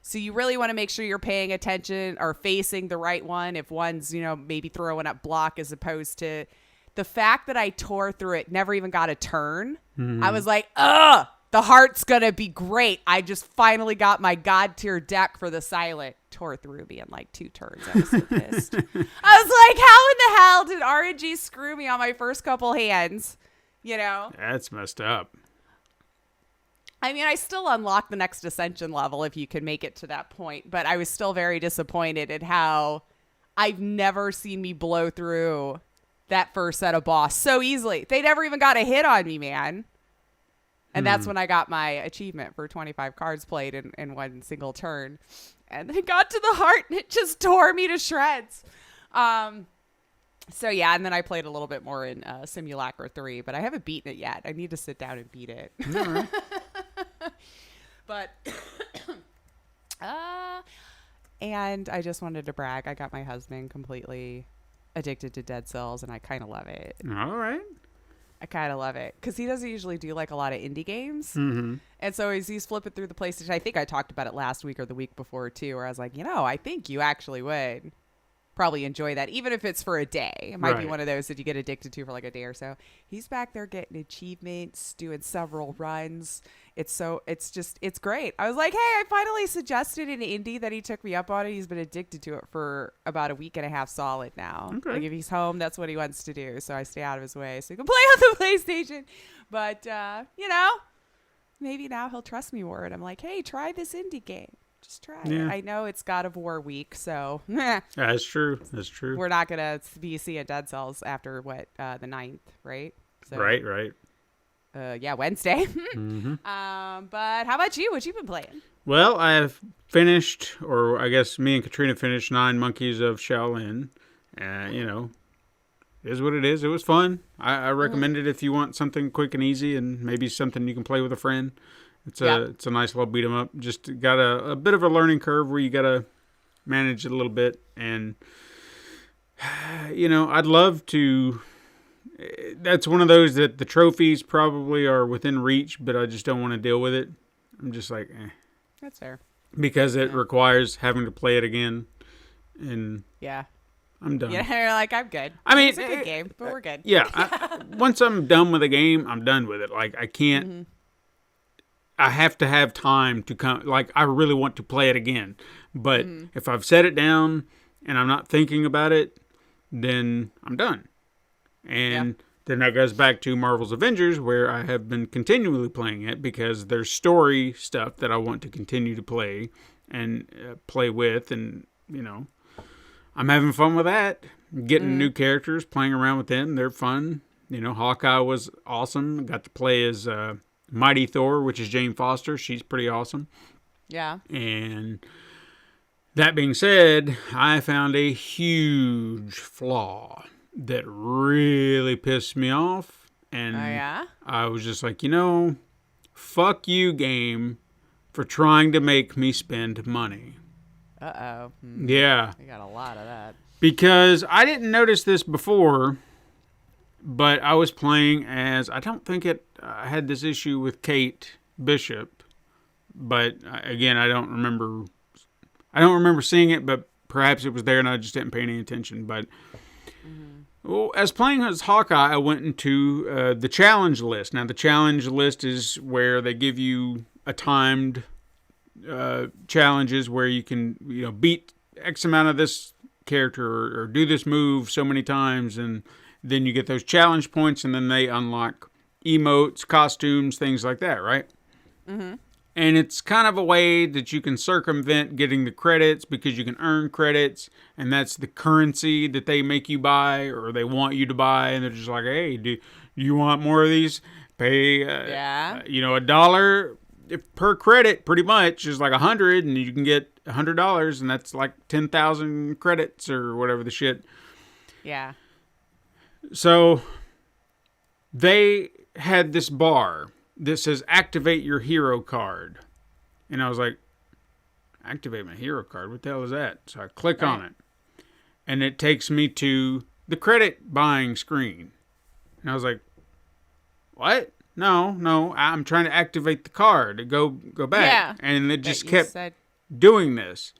D: So you really want to make sure you're paying attention or facing the right one. If one's, you know, maybe throwing up block as opposed to the fact that I tore through it, never even got a turn. I was like, the heart's going to be great. I just finally got my God tier deck for the silent. Tore through me in like 2 turns. I was so pissed. I was like, how in the hell did RNG screw me on my first couple hands? You know?
C: That's messed up.
D: I mean, I still unlocked the next ascension level if you can make it to that point, but I was still very disappointed at how I've never seen me blow through that first set of boss so easily. They never even got a hit on me, man. And that's when I got my achievement for 25 cards played in one single turn. And then it got to the heart and it just tore me to shreds. So yeah, and then I played a little bit more in Simulacra 3, but I haven't beaten it yet. I need to sit down and beat it.
C: Right.
D: But, and I just wanted to brag. I got my husband completely addicted to Dead Cells, and I kind of love it.
C: All right.
D: I kind of love it because he doesn't usually do like a lot of indie games. And so as he's flipping through the PlayStation, I think I talked about it last week or the week before too, where I was like, you know, I think you actually would probably enjoy that, even if it's for a day. It might be one of those that you get addicted to for like a day or so. He's back there getting achievements, doing several runs. It's great. I was like, hey, I finally suggested an indie that he took me up on it. He's been addicted to it for about a week and a half solid now. Okay. Like if he's home, that's what he wants to do. So I stay out of his way so he can play on the PlayStation. But, you know, maybe now he'll trust me more. And I'm like, hey, try this indie game. Just try it. I know it's God of War week, so
C: that's true. That's true.
D: We're not gonna be seeing Dead Cells after what the 9th, right? So,
C: right.
D: Yeah, Wednesday. But how about you? What you been playing?
C: Well, I have finished, or I guess me and Katrina finished 9 Monkeys of Shaolin. You know, it is what it is. It was fun. I recommend it if you want something quick and easy, and maybe something you can play with a friend. It's a nice little beat 'em up. Just got a bit of a learning curve where you got to manage it a little bit. And, you know, I'd love to. That's one of those that the trophies probably are within reach, but I just don't want to deal with it. I'm just like, eh.
D: That's fair.
C: Because it requires having to play it again. And I'm done.
D: Yeah, you're like, I'm good.
C: I mean,
D: it's a good game, but we're good.
C: Yeah. Once I'm done with a game, I'm done with it. Like, I can't.
D: Mm-hmm.
C: I have to have time to come. Like, I really want to play it again. But if I've set it down and I'm not thinking about it, then I'm done. And then that goes back to Marvel's Avengers, where I have been continually playing it because there's story stuff that I want to continue to play and play with. And, you know, I'm having fun with that. Getting new characters, playing around with them. They're fun. You know, Hawkeye was awesome. Got to play as Mighty Thor, which is Jane Foster. She's pretty awesome.
D: Yeah.
C: And that being said, I found a huge flaw that really pissed me off. And I was just like, you know, fuck you, game, for trying to make me spend money.
D: Uh-oh.
C: Yeah.
D: I got a lot of that.
C: Because I didn't notice this before, but I was playing as, I don't think I had this issue with Kate Bishop, but again, I don't remember seeing it, but perhaps it was there and I just didn't pay any attention. But well, as playing as Hawkeye, I went into the challenge list. Now, the challenge list is where they give you a timed challenges where you can, you know, beat X amount of this character or do this move so many times, and then you get those challenge points, and then they unlock emotes, costumes, things like that, right? Mm-hmm. And it's kind of a way that you can circumvent getting the credits because you can earn credits, and that's the currency that they make you buy or they want you to buy, and they're just like, hey, do you want more of these? Pay, you know, $1 per credit, pretty much, is like 100, and you can get $100, and that's like 10,000 credits or whatever the shit.
D: Yeah.
C: So they had this bar that says activate your hero card. And I was like, activate my hero card? What the hell is that? So I click on it. And it takes me to the credit buying screen. And I was like, what? No, I'm trying to activate the card. Go back. Yeah, and it just kept doing this.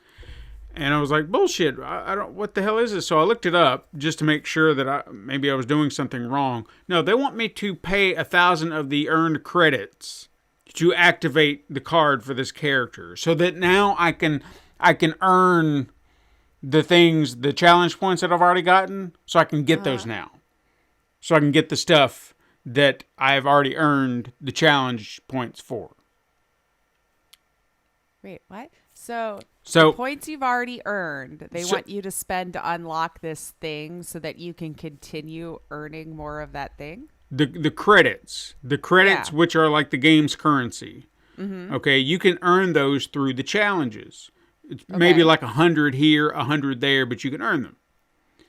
C: And I was like, bullshit, I don't, what the hell is this? So I looked it up just to make sure that maybe I was doing something wrong. No, they want me to pay 1,000 of the earned credits to activate the card for this character, so that now I can earn the things, the challenge points that I've already gotten, so I can get those now. So I can get the stuff that I've already earned the challenge points for.
D: Wait, what? So the points you've already earned, they want you to spend to unlock this thing so that you can continue earning more of that thing?
C: The credits, which are like the game's currency. Mm-hmm. Okay, you can earn those through the challenges. It's maybe like 100 here, 100 there, but you can earn them.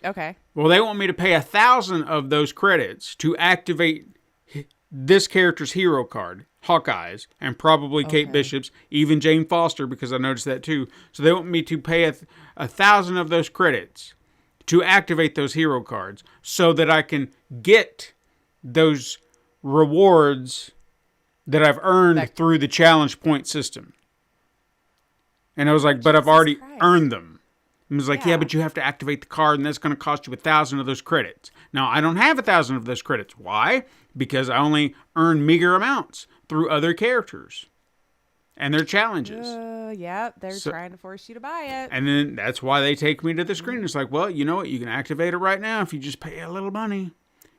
D: Okay.
C: Well, they want me to pay 1,000 of those credits to activate this character's hero card, Hawkeye's, and probably Kate Bishop's, even Jane Foster, because I noticed that too. So they want me to pay 1,000 of those credits to activate those hero cards so that I can get those rewards that I've earned through the challenge point system. And I was like, but I've already earned them. And I was like, yeah, but you have to activate the card, and that's going to cost you 1,000 of those credits. Now, I don't have 1,000 of those credits. Why? Because I only earn meager amounts through other characters and their challenges.
D: They're trying to force you to buy it.
C: And then that's why they take me to the screen. It's like, well, you know what? You can activate it right now if you just pay a little money.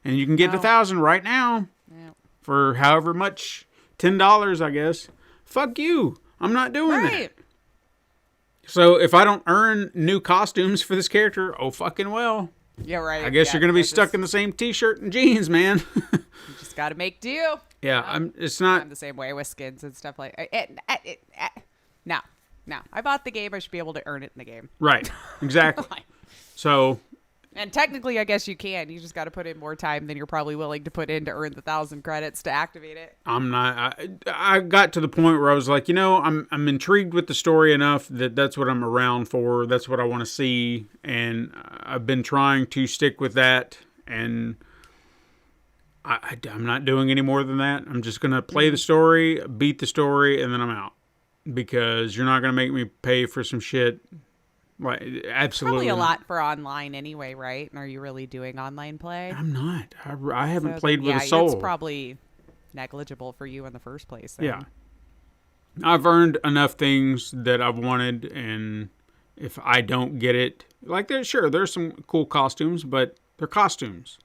C: And you can get 1,000 right now for however much, $10, I guess. Fuck you. I'm not doing that. So if I don't earn new costumes for this character, oh fucking well.
D: Yeah, right.
C: I guess you're going to be stuck in the same t-shirt and jeans, man.
D: You just got to make do.
C: Yeah, I'm the
D: same way with skins and stuff like No. I bought the game. I should be able to earn it in the game.
C: Right. Exactly. So...
D: And technically, I guess you can. You just got to put in more time than you're probably willing to put in to earn the 1,000 credits to activate it.
C: I'm not. I got to the point where I was like, you know, I'm intrigued with the story enough that that's what I'm around for. That's what I want to see, and I've been trying to stick with that. And I'm not doing any more than that. I'm just gonna play the story, beat the story, and then I'm out, because you're not gonna make me pay for some shit. Right, absolutely.
D: Probably a lot for online anyway, right? Are you really doing online play?
C: I'm not. I haven't
D: So
C: played
D: then,
C: with a
D: yeah,
C: soul.
D: it's probably negligible for you in the first place. Then.
C: Yeah. I've earned enough things that I've wanted, and if I don't get it, like there's some cool costumes, but they're costumes.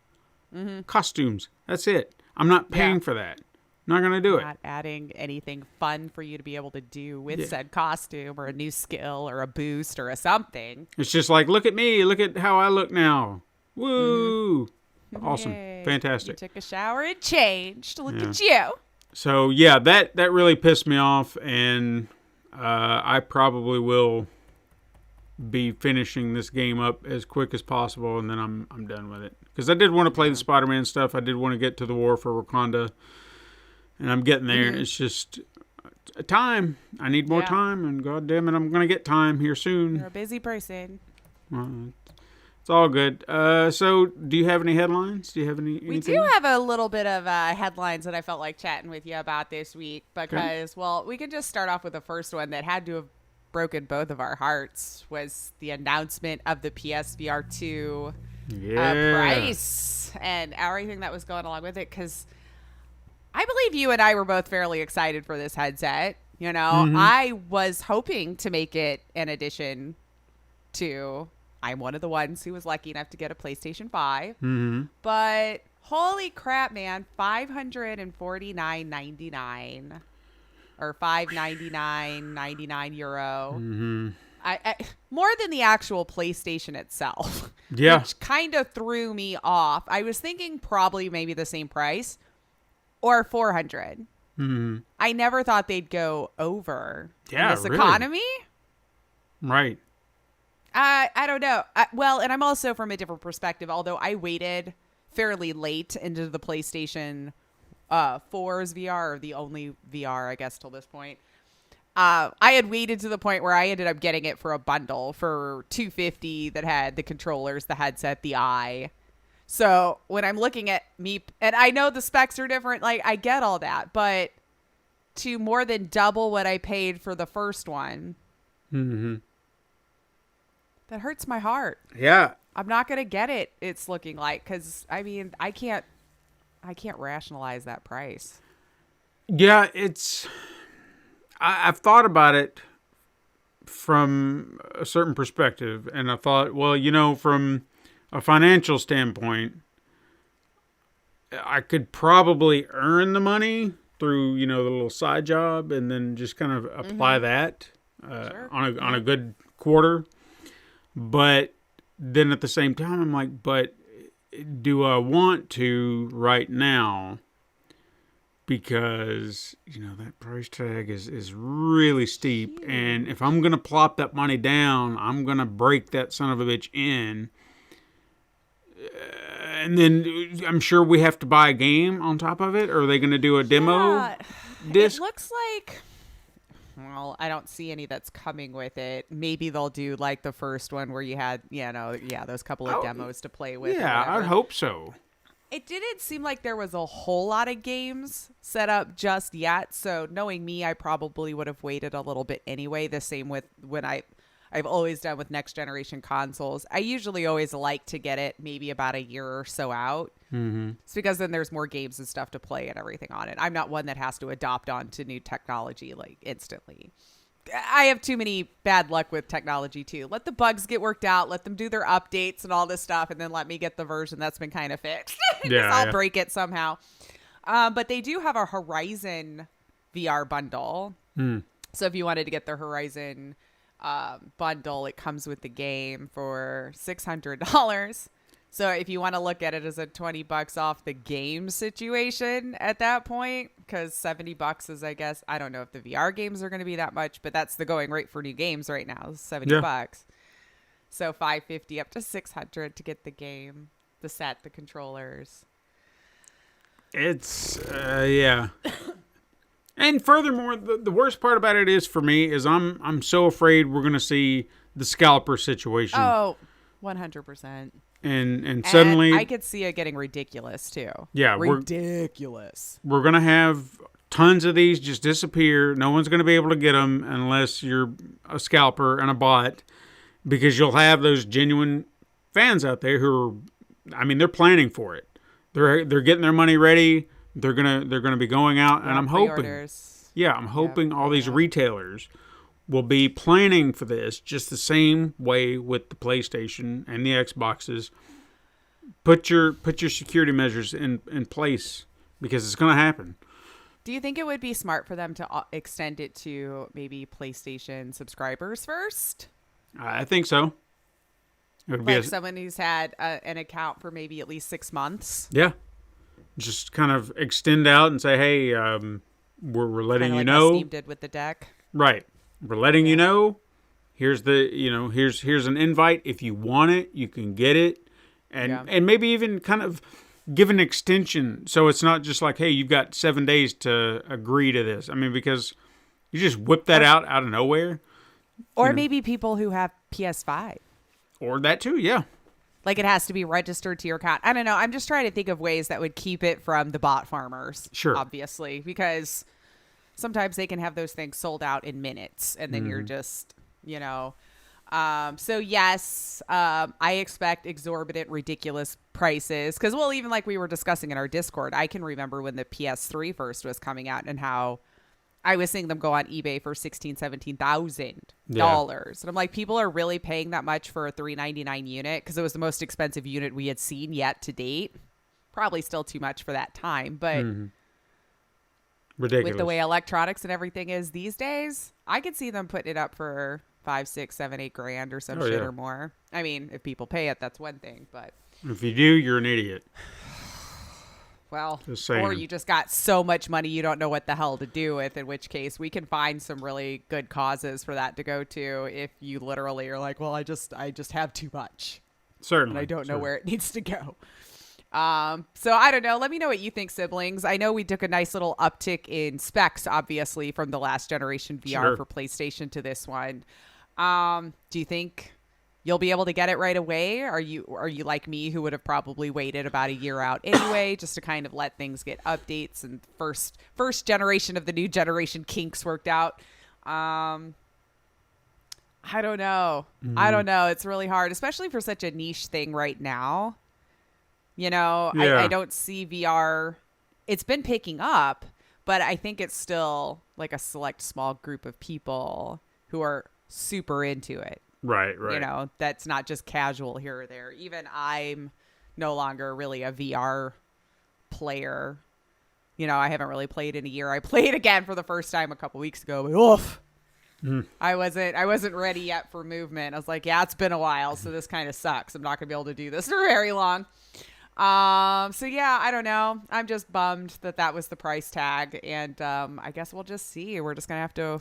C: Mm-hmm. Costumes. That's it. I'm not paying for that. Not gonna do it.
D: Not adding anything fun for you to be able to do with said costume or a new skill or a boost or a something.
C: It's just like, look at me. Look at how I look now. Woo! Awesome.
D: Yay.
C: Fantastic.
D: You took a shower and changed. Look
C: Yeah.
D: at you.
C: So yeah, that really pissed me off, and I probably will be finishing this game up as quick as possible, and then I'm done with it. Because I did want to play the Spider-Man stuff. I did want to get to the War for Wakanda, and I'm getting there. It's just time. I need more time, and God damn it, I'm gonna get time here soon.
D: You're a busy person.
C: It's all good. So, do you have any headlines? Do you have anything?
D: We do have a little bit of headlines that I felt like chatting with you about this week because, well, we can just start off with the first one that had to have broken both of our hearts was the announcement of the PSVR 2 price and everything that was going along with it, because I believe you and I were both fairly excited for this headset. You know, I was hoping to make it an addition to... I'm one of the ones who was lucky enough to get a PlayStation 5. But holy crap, man, $549.99 or €599.99. I more than the actual PlayStation itself.
C: Yeah.
D: Which kind of threw me off. I was thinking probably maybe the same price or 400. I never thought they'd go over in this economy.
C: Right.
D: I don't know. Well, and I'm also from a different perspective, although I waited fairly late into the PlayStation 4's VR, or the only VR, I guess, till this point. I had waited to the point where I ended up getting it for a bundle for $250 that had the controllers, the headset, the eye. So when I'm looking at me, and I know the specs are different, like I get all that, but to more than double what I paid for the first one. That hurts my heart.
C: Yeah.
D: I'm not going to get it, it's looking like, because, I mean, I can't rationalize that price.
C: Yeah, I've thought about it from a certain perspective, and I thought, well, you know, from a financial standpoint, I could probably earn the money through, you know, the little side job, and then just kind of apply that on a good quarter. But then at the same time, I'm like, but do I want to right now? Because, you know, that price tag is really steep. And if I'm going to plop that money down, I'm going to break that son of a bitch in. And then I'm sure we have to buy a game on top of it. Or are they going to do a demo disc?
D: It looks like... Well, I don't see any that's coming with it. Maybe they'll do like the first one where you had, those couple of demos to play with.
C: Yeah, I'd hope so.
D: It didn't seem like there was a whole lot of games set up just yet. So knowing me, I probably would have waited a little bit anyway. The same with when I've always done with next generation consoles. I usually always like to get it maybe about a year or so out. It's because then there's more games and stuff to play and everything on it. I'm not one that has to adopt onto new technology like instantly. I have too many bad luck with technology too. Let the bugs get worked out. Let them do their updates and all this stuff, and then let me get the version that's been kind of fixed. I'll break it somehow. But they do have a Horizon VR bundle. So if you wanted to get the Horizon bundle, it comes with the game for $600. So if you want to look at it as a $20 off the game situation at that point, because $70 is, I guess, I don't know if the VR games are going to be that much, but that's the going rate for new games right now, $70. So $550 up to $600 to get the game, the set, the controllers.
C: It's And furthermore, the worst part about it is for me is I'm so afraid we're going to see the scalper situation.
D: Oh, 100%.
C: And suddenly...
D: I could see it getting ridiculous, too.
C: Yeah.
D: Ridiculous.
C: We're going to have tons of these just disappear. No one's going to be able to get them unless you're a scalper and a bot. because you'll have those genuine fans out there who are, I mean, they're planning for it. They're getting their money ready. They're gonna be going out, and I'm hoping,
D: pre-orders.
C: I'm hoping all these retailers will be planning for this just the same way with the PlayStation and the Xboxes. Put your security measures in place, because it's going to happen.
D: Do you think it would be smart for them to extend it to maybe PlayStation subscribers first?
C: I think so. It would
D: Like someone who's had an account for maybe at least 6 months?
C: Yeah. Just kind of extend out and say, hey, we're letting you
D: like
C: know.
D: How Steam did with the deck.
C: Right. We're letting you know. Here's here's an invite. If you want it, you can get it. And maybe even kind of give an extension, so it's not just like, hey, you've got 7 days to agree to this. I mean, because you just whip that out of nowhere.
D: Or maybe people who have PS5.
C: Or that too, yeah.
D: Like it has to be registered to your account. I don't know. I'm just trying to think of ways that would keep it from the bot farmers.
C: Sure.
D: Obviously, because sometimes they can have those things sold out in minutes, and then you're just, So yes, I expect exorbitant, ridiculous prices. Because, well, even like we were discussing in our Discord, I can remember when the PS3 first was coming out and how I was seeing them go on eBay for $16,000-$17,000. And I'm like, people are really paying that much for a $399 unit, because it was the most expensive unit we had seen yet to date. Probably still too much for that time, but
C: ridiculous.
D: With the way electronics and everything is these days, I could see them putting it up for 5, 6, 7, 8 grand or some shit or more. I mean, if people pay it, that's one thing, but
C: if you do, you're an idiot.
D: Well, or you just got so much money you don't know what the hell to do with, in which case we can find some really good causes for that to go to if you literally are like, well, I just have too much.
C: Certainly.
D: And I don't know where it needs to go. So I don't know. Let me know what you think, siblings. I know we took a nice little uptick in specs, obviously, from the last generation VR for PlayStation to this one. Do you think you'll be able to get it right away? Are you like me, who would have probably waited about a year out anyway, just to kind of let things get updates and first generation of the new generation kinks worked out? I don't know. I don't know. It's really hard, especially for such a niche thing right now. I don't see VR. It's been picking up, but I think it's still like a select small group of people who are super into it.
C: Right.
D: That's not just casual here or there. Even I'm no longer really a VR player. I haven't really played in a year. I played again for the first time a couple weeks ago, but oof. I wasn't ready yet for movement. I was like, yeah, it's been a while, so this kind of sucks. I'm not gonna be able to do this for very long. So yeah, I don't know. I'm just bummed that was the price tag, and I guess we'll just see. We're just gonna have to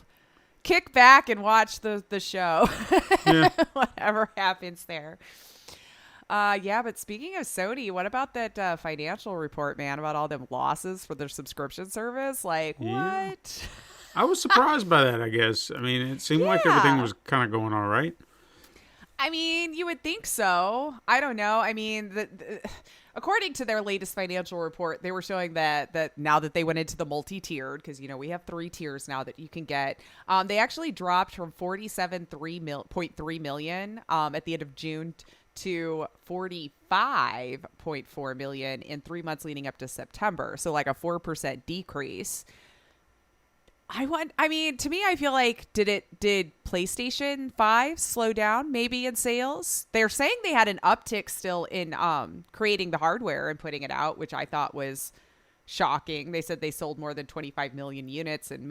D: kick back and watch the show. Whatever happens there. But speaking of Sony, what about that financial report, man, about all them losses for their subscription service? Like, what?
C: I was surprised by that, I guess. I mean, it seemed like everything was kind of going all right.
D: I mean, you would think so. I don't know. I mean, according to their latest financial report, they were showing that now that they went into the multi-tiered, because, we have 3 tiers now that you can get, they actually dropped from 47.3 million at the end of June to 45.4 million in 3 months leading up to September. So like a 4% decrease. To me, I feel like, did PlayStation 5 slow down maybe in sales? They're saying they had an uptick still in creating the hardware and putting it out, which I thought was shocking. They said they sold more than 25 million units and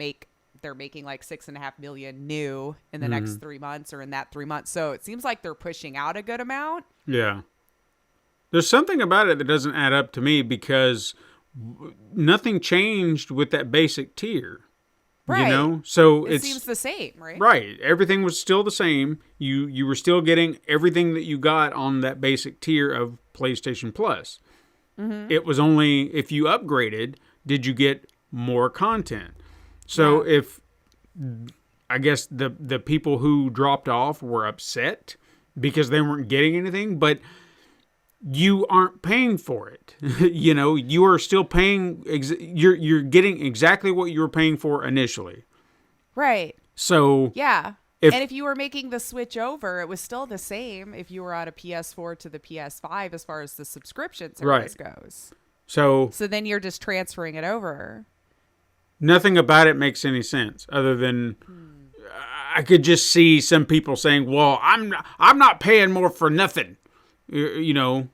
D: they're making like 6.5 million new in the next 3 months, or in that 3 months. So it seems like they're pushing out a good amount. Yeah.
C: There's something about it that doesn't add up to me, because nothing changed with that basic tier.
D: Right.
C: So
D: it seems the same, right?
C: Right. Everything was still the same. You were still getting everything that you got on that basic tier of PlayStation Plus. It was only if you upgraded, did you get more content. So if, I guess the people who dropped off were upset because they weren't getting anything, but you aren't paying for it. You are still paying. You're getting exactly what you were paying for initially.
D: Right.
C: So
D: yeah, And if you were making the switch over, it was still the same if you were on a PS4 to the PS5 as far as the subscription service goes.
C: So
D: then you're just transferring it over.
C: Nothing about it makes any sense other than I could just see some people saying, "Well, I'm not paying more for nothing," you know,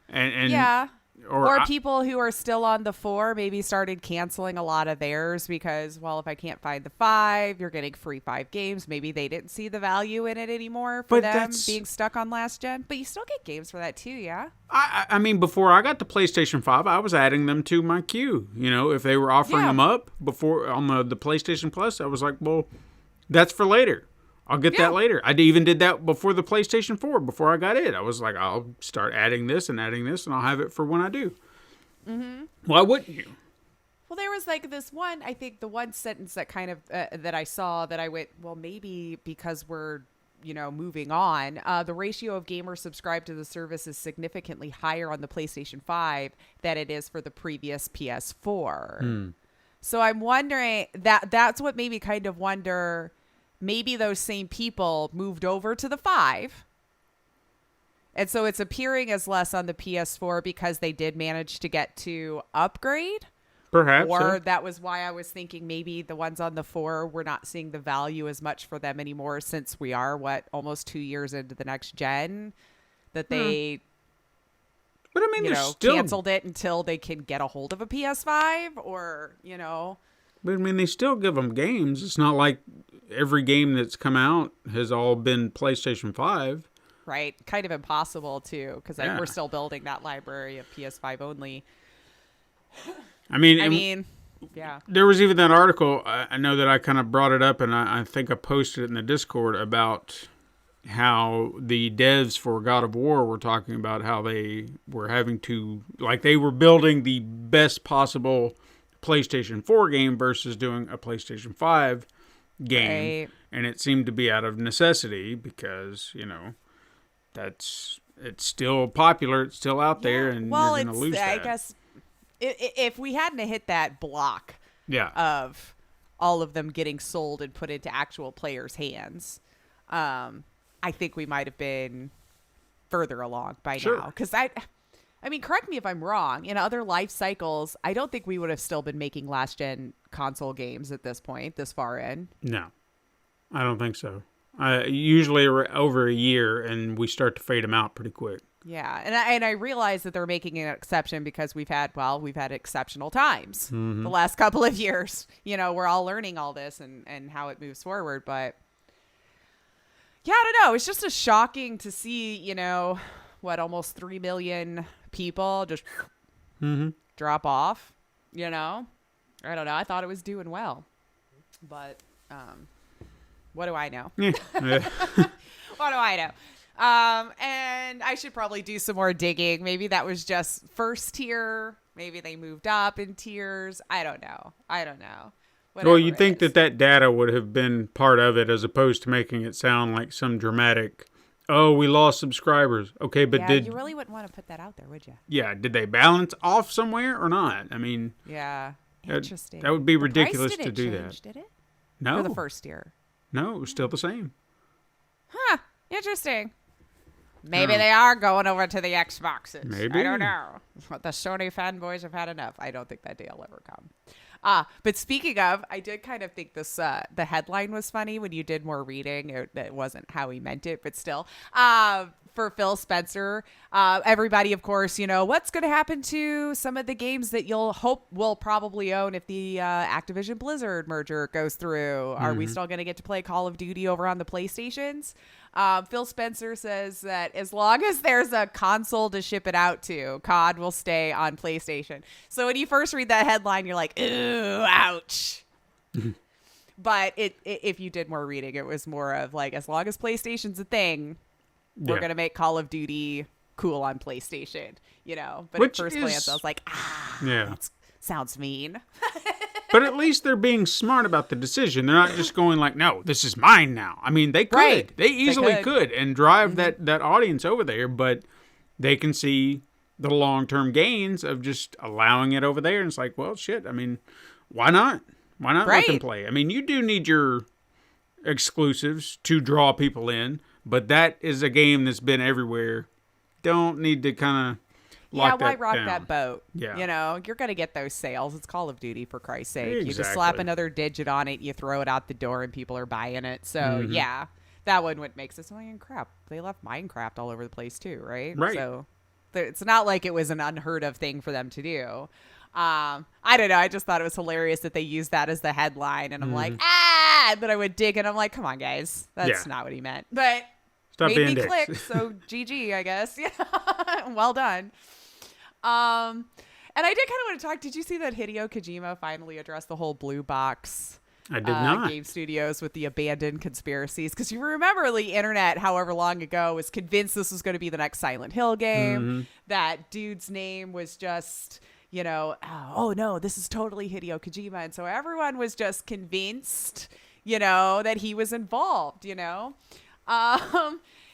C: and
D: yeah. Or
C: I,
D: people who are still on the 4 maybe started canceling a lot of theirs because, well, if I can't find the 5, you're getting free 5 games. Maybe they didn't see the value in it anymore for them being stuck on last gen. But you still get games for that too, yeah?
C: I mean, before I got the PlayStation 5, I was adding them to my queue. You know, if they were offering them up before on the PlayStation Plus, I was like, well, that's for later. I'll get that later. I even did that before the PlayStation 4, before I got it. I was like, I'll start adding this, and I'll have it for when I do. Mm-hmm. Why wouldn't you?
D: Well, there was like this one, I think the one sentence that kind of, that I saw that I went, well, maybe because we're, moving on, the ratio of gamers subscribed to the service is significantly higher on the PlayStation 5 than it is for the previous PS4. So I'm wondering, that's what made me kind of wonder, maybe those same people moved over to the 5. And so it's appearing as less on the PS4 because they did manage to get to upgrade.
C: Perhaps.
D: Or that was why I was thinking maybe the ones on the 4, we're not seeing the value as much for them anymore since we are, almost 2 years into the next gen, that they,
C: but I mean, still
D: canceled it until they can get a hold of a PS5 or,
C: But I mean, they still give them games. It's not like every game that's come out has all been PlayStation 5.
D: Right. Kind of impossible, too, because we're still building that library of PS5 only.
C: I mean,
D: yeah.
C: There was even that article, I know that I kind of brought it up, and I think I posted it in the Discord about how the devs for God of War were talking about how they were having to, like, they were building the best possible PlayStation 4 game versus doing a PlayStation 5 game. Right. And it seemed to be out of necessity because, it's still popular, it's still out there, and you're going to lose that.
D: I guess if we hadn't hit that block of all of them getting sold and put into actual players' hands, I think we might have been further along by now. Because I mean, correct me if I'm wrong. In other life cycles, I don't think we would have still been making last-gen console games at this point, this far in.
C: No, I don't think so. Usually over a year, and we start to fade them out pretty quick.
D: Yeah, and I realize that they're making an exception because we've had exceptional times the last couple of years. We're all learning all this and how it moves forward. But, yeah, I don't know. It's just shocking to see, almost 3 million people just drop off, I don't know. I thought it was doing well. But what do I know? What do I know? And I should probably do some more digging. Maybe that was just first tier. Maybe they moved up in tiers. I don't know. Whatever
C: well, you'd think that data would have been part of it as opposed to making it sound like some dramatic, oh, we lost subscribers. Okay, but
D: you really wouldn't want to put that out there, would you?
C: Yeah, did they balance off somewhere or not? I mean,
D: yeah, interesting.
C: That would be ridiculous to do
D: change,
C: that.
D: Did it?
C: No.
D: For the first tier.
C: No, it was still the same.
D: Huh. Interesting. Maybe they are going over to the Xboxes.
C: Maybe.
D: I don't know. The Sony fanboys have had enough. I don't think that day will ever come. But speaking of, I did kind of think this, the headline was funny when you did more reading. It wasn't how he meant it, but still. For Phil Spencer, everybody, of course, what's going to happen to some of the games that you'll hope will probably own if the Activision Blizzard merger goes through? Are we still going to get to play Call of Duty over on the PlayStations? Phil Spencer says that as long as there's a console to ship it out to, COD will stay on PlayStation. So when you first read that headline, you're like, ooh, ouch. But if you did more reading, it was more of like, as long as PlayStation's a thing, we're going to make Call of Duty cool on PlayStation, But at first glance, I was like, that sounds mean.
C: But at least they're being smart about the decision. They're not just going like, no, this is mine now. I mean, they could. Right. They easily could and drive that audience over there, but they can see the long-term gains of just allowing it over there. And it's like, well, shit, I mean, why not? Why not let them play? I mean, you do need your exclusives to draw people in, but that is a game that's been everywhere. Don't need to kind of lock
D: why
C: that
D: rock
C: down.
D: that boat?
C: Yeah.
D: You know, you're going to get those sales. It's Call of Duty, for Christ's sake. You just
C: Exactly.
D: slap another digit on it, you throw it out the door, and people are buying it. So, yeah, that one what makes it. Oh, crap. They left Minecraft all over the place, too, right?
C: Right.
D: So, it's not like it was an unheard of thing for them to do. I don't know. I just thought it was hilarious that they used that as the headline. And I'm like, and then I would dig, and I'm like, come on, guys. That's not what he meant. But
C: Stop
D: made
C: being
D: me
C: dicks.
D: click, so GG, I guess. Yeah, well done. And I did kind of want to talk. Did you see that Hideo Kojima finally addressed the whole blue box?
C: I did not.
D: Game studios with the abandoned conspiracies, because you remember the internet, however long ago, was convinced this was going to be the next Silent Hill game. That dude's name was just, you know, oh no, this is totally Hideo Kojima, and so everyone was just convinced, you know, that he was involved, you know.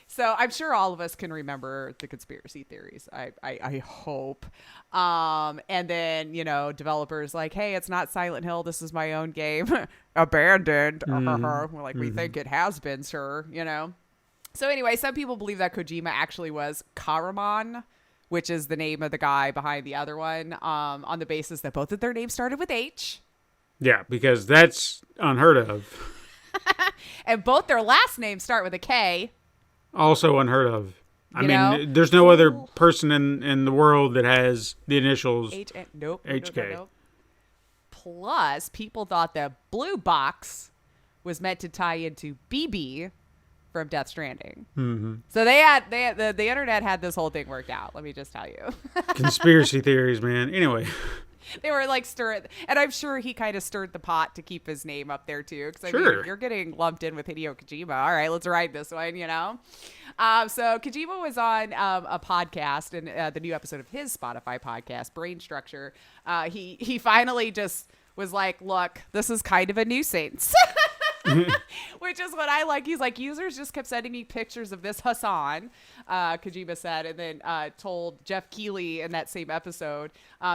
D: So I'm sure all of us can remember the conspiracy theories. I hope. And then, you know, developers like, hey, it's not Silent Hill. This is my own game. Abandoned. We're like, we think it has been, sir. You know. So anyway, some people believe that Kojima actually was Karaman, which is the name of the guy behind the other one, on the basis that both of their names started with H.
C: Yeah, because that's unheard of.
D: And both their last names start with a K.
C: Also unheard of. I
D: You
C: mean,
D: know?
C: there's no other person in the world that has the initials.
D: Nope.
C: HK.
D: Nope. Plus, people thought that Blue Box was meant to tie into BB from Death Stranding. So the internet had this whole thing worked out. Let me just tell you.
C: Conspiracy theories, man. Anyway.
D: They were like stirring, and I'm sure he kind of stirred the pot to keep his name up there too. Because I mean,
C: Sure.
D: you're getting lumped in with Hideo Kojima. All right, let's ride this one, you know. So Kojima was on a podcast, and the new episode of his Spotify podcast, Brain Structure. He finally just was like, "Look, this is kind of a nuisance." Which is what I like. He's like, users just kept sending me pictures of this Hassan, Kojima said, and then told Jeff Keighley in that same episode,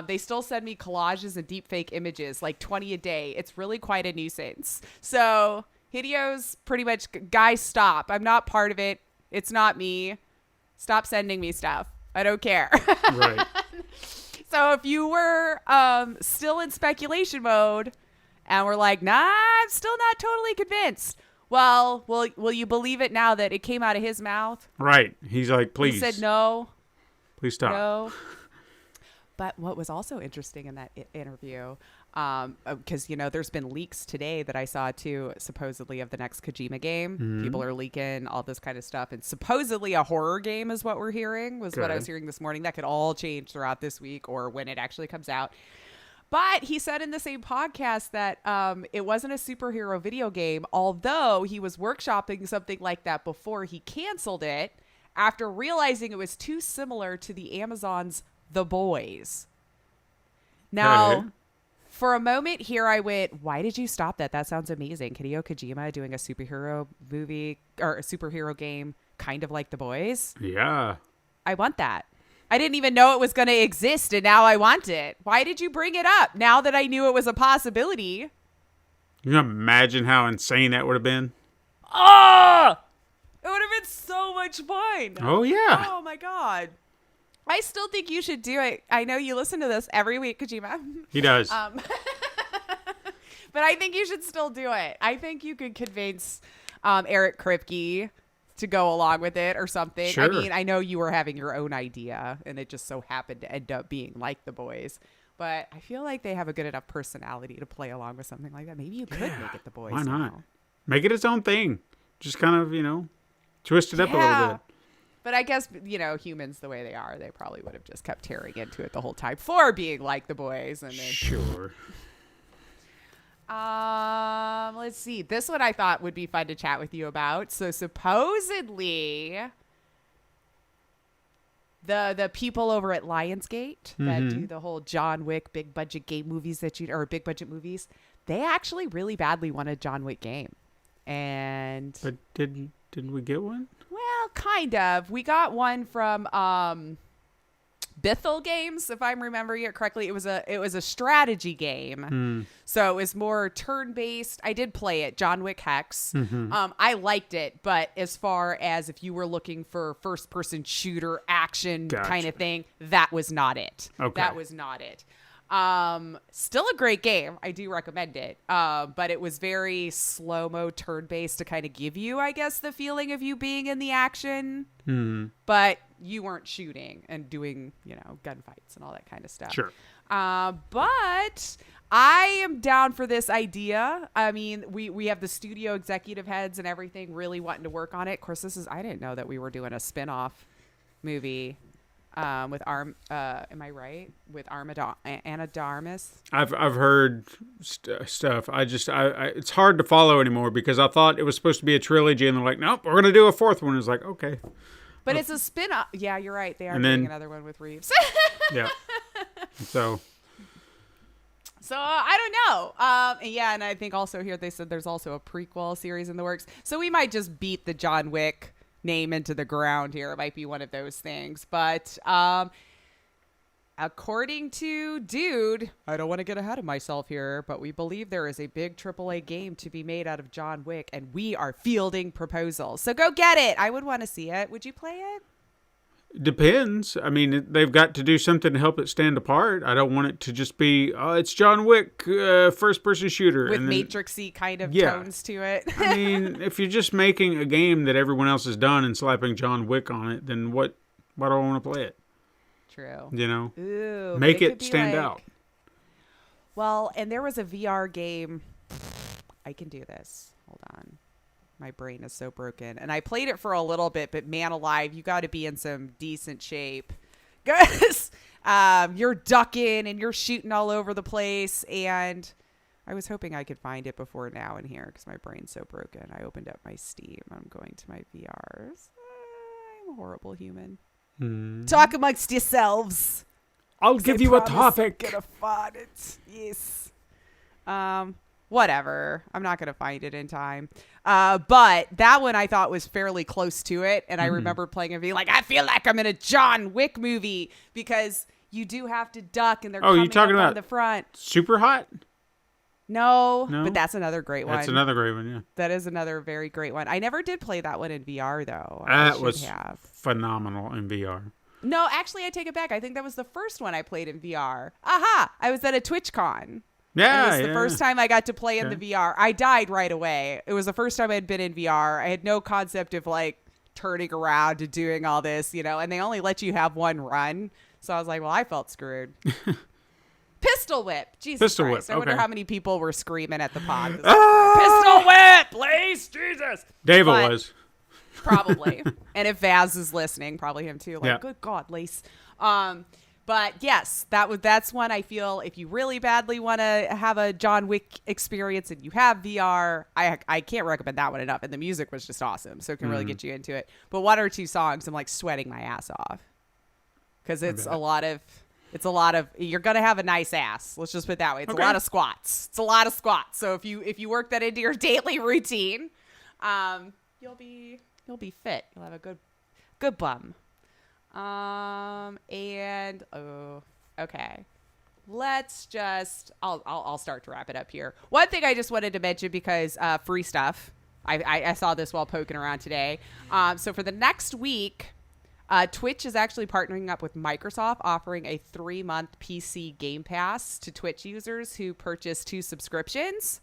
D: they still send me collages and deepfake images, like 20 a day. It's really quite a nuisance. So Hideo's pretty much, guys, stop. I'm not part of it. It's not me. Stop sending me stuff. I don't care.
C: Right.
D: So if you were still in speculation mode, and we're like, nah, I'm still not totally convinced. Well, will you believe it now that it came out of his mouth?
C: Right. He's like, please.
D: He said no.
C: Please stop.
D: No. But what was also interesting in that interview, because, you know, there's been leaks today that I saw, too, supposedly of the next Kojima game. People are leaking all this kind of stuff. And supposedly a horror game is what we're hearing, was what I was hearing this morning. That could all change throughout this week or when it actually comes out. But he said in the same podcast that it wasn't a superhero video game, although he was workshopping something like that before he canceled it after realizing it was too similar to the Amazon's The Boys. Now, for a moment here, I went, why did you stop that? That sounds amazing. Hideo Kojima doing a superhero movie or a superhero game kind of like The Boys.
C: Yeah.
D: I want that. I didn't even know it was going to exist, and now I want it. Why did you bring it up now that I knew it was a possibility?
C: Can you imagine how insane that would have been?
D: Oh! It would have been so much fun.
C: Oh, yeah.
D: Oh, my God. I still think you should do it. I know you listen to this every week, Kojima.
C: He does.
D: But I think you should still do it. I think you could convince Eric Kripke to go along with it or something.
C: Sure.
D: I mean, I know you were having your own idea and it just so happened to end up being like The Boys, but I feel like they have a good enough personality to play along with something like that. Maybe you could make it The Boys.
C: Why not?
D: now.
C: Make it its own thing. Just kind of, you know, twist it up a little bit.
D: But I guess, you know, humans the way they are, they probably would have just kept tearing into it the whole time for being like The Boys. And then,
C: Sure.
D: let's see. This one I thought would be fun to chat with you about. So supposedly the people over at Lionsgate that do the whole John Wick big budget game movies or big budget movies, they actually really badly want a John Wick game. And
C: But didn't we get one?
D: well, kind of. We got one from Bithell Games, if I'm remembering it correctly. It was a strategy game. So it was more turn-based. I did play it, John Wick Hex. I liked it, but as far as if you were looking for first-person shooter action kind of thing, that was not it.
C: Okay.
D: That was not it. Still a great game. I do recommend it. But it was very slow-mo turn-based to kind of give you, I guess, the feeling of you being in the action. But you weren't shooting and doing, gunfights and all that kind of stuff.
C: Sure.
D: But I am down for this idea. I mean, we have the studio executive heads and everything really wanting to work on it. Of course, I didn't know that we were doing a spin-off movie. With am I right? With Anna Darmus.
C: I've heard stuff. It's hard to follow anymore because I thought it was supposed to be a trilogy, and they're like, nope, we're gonna do a fourth one. It's like, okay,
D: but it's a spin-off. Yeah, you're right. They are
C: And
D: doing
C: then-
D: another one with Reeves.
C: yeah. So
D: I don't know. Yeah, and I think also here they said there's also a prequel series in the works. So we might just beat the John Wick name into the ground here. It might be one of those things. But according to Dude, I don't want to get ahead of myself here, but we believe there is a big AAA game to be made out of John Wick, and we are fielding proposals. So go get it. I would want to see it. Would you play it?
C: depends. I mean, they've got to do something to help it stand apart. I don't want it to just be, oh, it's John Wick, first-person shooter.
D: With
C: and then,
D: Matrix-y kind of
C: Yeah.
D: tones to it.
C: I mean, if you're just making a game that everyone else has done and slapping John Wick on it, then why do I want to play it?
D: True.
C: You know?
D: Ooh, but
C: Make
D: could
C: it
D: be
C: stand
D: like-
C: out.
D: Well, and there was a VR game. I can do this. Hold on. My brain is so broken. And I played it for a little bit, but man alive, you got to be in some decent shape. Because you're ducking and you're shooting all over the place. And I was hoping I could find it before now in here because my brain's so broken. I opened up my Steam. I'm going to my VRs. I'm a horrible human. Talk amongst yourselves.
C: I'll give you a
D: Promise
C: topic.
D: I'm gonna find it. Yes. Whatever. I'm not gonna find it in time. But that one I thought was fairly close to it, and I remember playing and being like, I feel like I'm in a John Wick movie because you do have to duck, and they're
C: Oh, you
D: coming
C: talking
D: up
C: about
D: on the front.
C: Super Hot?
D: No,
C: No?
D: but that's another great one.
C: That's another great one, yeah.
D: That is another very great one. I never did play that one in VR though. I
C: That
D: should
C: was
D: have.
C: phenomenal in VR.
D: No, actually, I take it back. I think that was the first one I played in VR. Aha! I was at a TwitchCon.
C: Yeah,
D: It was the first time I got to play in
C: Okay.
D: the VR. I died right away. It was the first time I had been in VR. I had no concept of like turning around and doing all this, and they only let you have one run. So I was like, well, I felt screwed. Pistol whip. Jesus
C: Pistol
D: Christ.
C: whip,
D: I wonder
C: okay.
D: how many people were screaming at the pod.
C: Ah!
D: Pistol whip, please, Jesus.
C: Dave
D: But-
C: was.
D: Probably. And if Vaz is listening, probably him too. Like,
C: Yeah.
D: good God, Lace. But yes, that's one I feel if you really badly want to have a John Wick experience and you have VR, I can't recommend that one enough. And the music was just awesome, so it can really get you into it. But one or two songs, I'm like sweating my ass off because it's a lot of you're gonna have a nice ass. Let's just put it that way. It's
C: Okay.
D: a lot of squats. It's a lot of squats. So if you work that into your daily routine, you'll be fit. You'll have a good bum. Okay. Let's just I'll start to wrap it up here. One thing I just wanted to mention because free stuff. I saw this while poking around today. So for the next week, Twitch is actually partnering up with Microsoft, offering a 3-month PC Game Pass to Twitch users who purchase 2 subscriptions.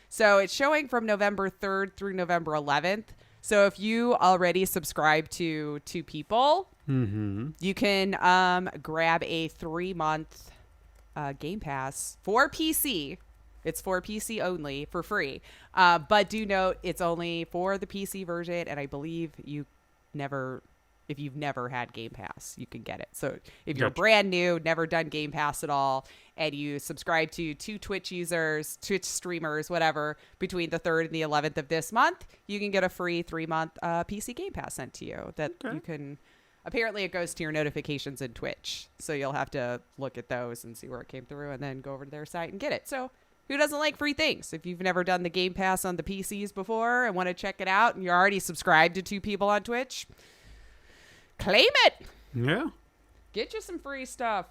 D: So it's showing from November 3rd through November 11th. So if you already subscribe to 2 people, you can grab a 3-month Game Pass for PC. It's for PC only for free. But do note it's only for the PC version, and I believe if you've never had Game Pass, you can get it. So if you're
C: Gotcha.
D: brand new, never done Game Pass at all, and you subscribe to 2 Twitch users, Twitch streamers, whatever, between the 3rd and the 11th of this month, you can get a free 3-month PC Game Pass sent to you that you can. Apparently, it goes to your notifications in Twitch, so you'll have to look at those and see where it came through, and then go over to their site and get it. So who doesn't like free things? If you've never done the Game Pass on the PCs before and want to check it out, and you're already subscribed to 2 people on Twitch, claim it.
C: Yeah.
D: Get you some free stuff.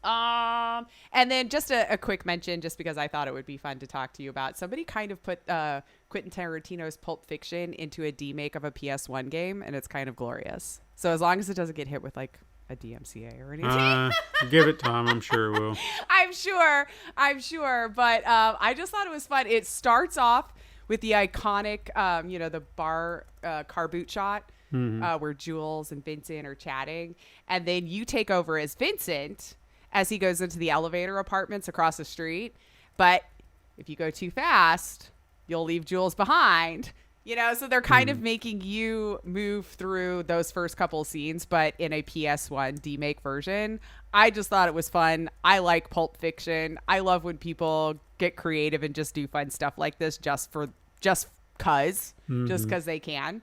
D: And then just a quick mention, just because I thought it would be fun to talk to you about. Somebody kind of put Quentin Tarantino's Pulp Fiction into a demake of a PS1 game, and it's kind of glorious. So as long as it doesn't get hit with like a DMCA or anything.
C: Give it time. I'm sure it will.
D: I'm sure. But I just thought it was fun. It starts off with the iconic, the car boot shot where Jules and Vincent are chatting. And then you take over as Vincent as he goes into the elevator apartments across the street. But if you go too fast, you'll leave Jules behind. So they're kind of making you move through those first couple scenes, but in a PS1 demake version. I just thought it was fun. I like Pulp Fiction. I love when people get creative and just do fun stuff like this just cause they can.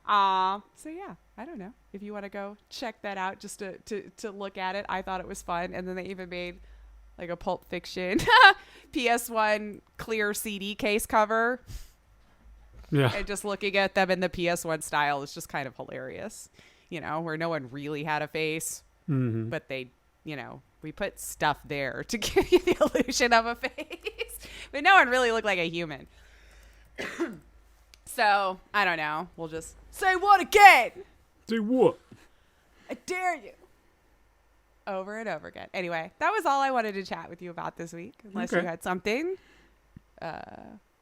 D: So yeah, I don't know if you want to go check that out just to look at it. I thought it was fun. And then they even made like a Pulp Fiction PS1 clear CD case cover.
C: Yeah.
D: And just looking at them in the PS1 style is just kind of hilarious, where no one really had a face, but they, we put stuff there to give you the illusion of a face, but no one really looked like a human. So I don't know. We'll just say what again?
C: Say what?
D: I dare you. Over and over again. Anyway, that was all I wanted to chat with you about this week, unless you had something.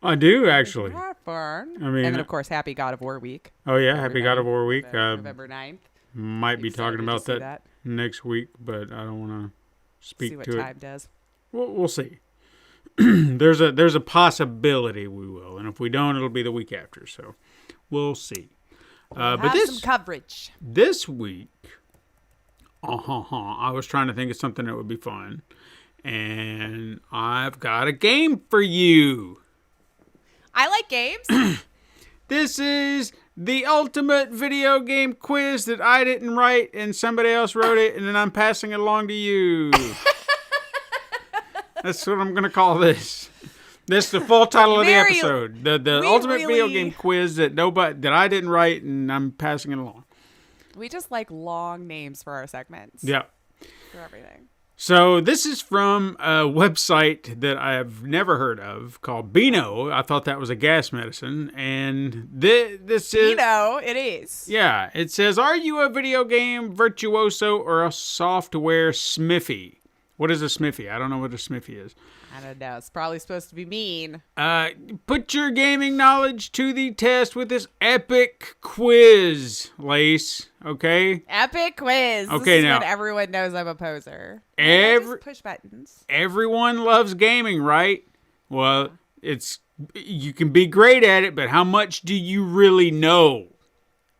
C: I do, actually.
D: Fun.
C: I mean,
D: and then, of course, Happy God of War Week.
C: Oh, yeah, Happy God of War Week.
D: November 9th.
C: Might be talking about that next week, but I don't want to speak to it.
D: See what time does.
C: We'll see. There's a possibility we will, and if we don't, it'll be the week after, so we'll see.
D: But some coverage.
C: This week, I was trying to think of something that would be fun, and I've got a game for you.
D: I like games.
C: This is the ultimate video game quiz that I didn't write and somebody else wrote it, and then I'm passing it along to you. That's what I'm going to call this. This is the full title of the episode. The ultimate video game quiz that I didn't write, and I'm passing it along.
D: We just like long names for our segments.
C: Yeah.
D: For everything.
C: So this is from a website that I have never heard of called Beano. I thought that was a gas medicine. And this is...
D: Beano, it is.
C: Yeah. It says, are you a video game virtuoso or a software smithy? What is a smithy? I don't know what a smithy is.
D: I don't know. It's probably supposed to be mean.
C: Put your gaming knowledge to the test with this epic quiz, Lace. Okay?
D: Epic quiz.
C: Okay,
D: this is
C: now.
D: when everyone knows I'm a poser. Just push buttons.
C: Everyone loves gaming, right? Well, you can be great at it, but how much do you really know?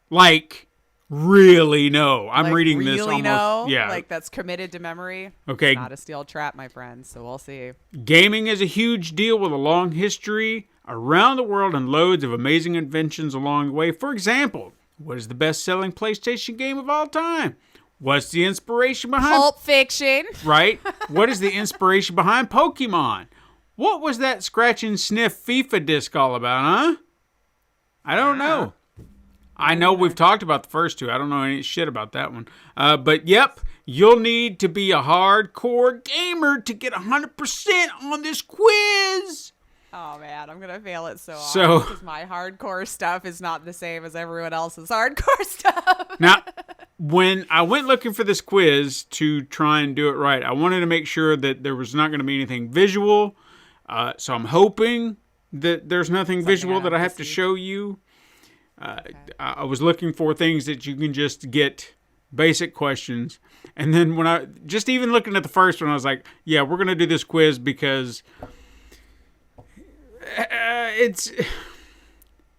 C: Like, really know. I'm reading
D: really
C: this almost.
D: Know?
C: Yeah.
D: Like that's committed to memory.
C: Okay.
D: It's not a steel trap, my friends. So we'll see.
C: Gaming is a huge deal with a long history around the world and loads of amazing inventions along the way. For example, what is the best-selling PlayStation game of all time? What's the inspiration behind...
D: Pulp Fiction.
C: Right? What is the inspiration behind Pokemon? What was that scratch and sniff FIFA disc all about, huh? I don't know. I know we've talked about the first two. I don't know any shit about that one. But yep, you'll need to be a hardcore gamer to get 100% on this quiz.
D: Oh, man, I'm going to fail it so hard because my hardcore stuff is not the same as everyone else's hardcore stuff.
C: Now, when I went looking for this quiz to try and do it right, I wanted to make sure that there was not going to be anything visual. So I'm hoping that there's nothing visual that I have to show you. Okay. I was looking for things that you can just get basic questions. And then when I just even looking at the first one, I was like, yeah, we're going to do this quiz because it's...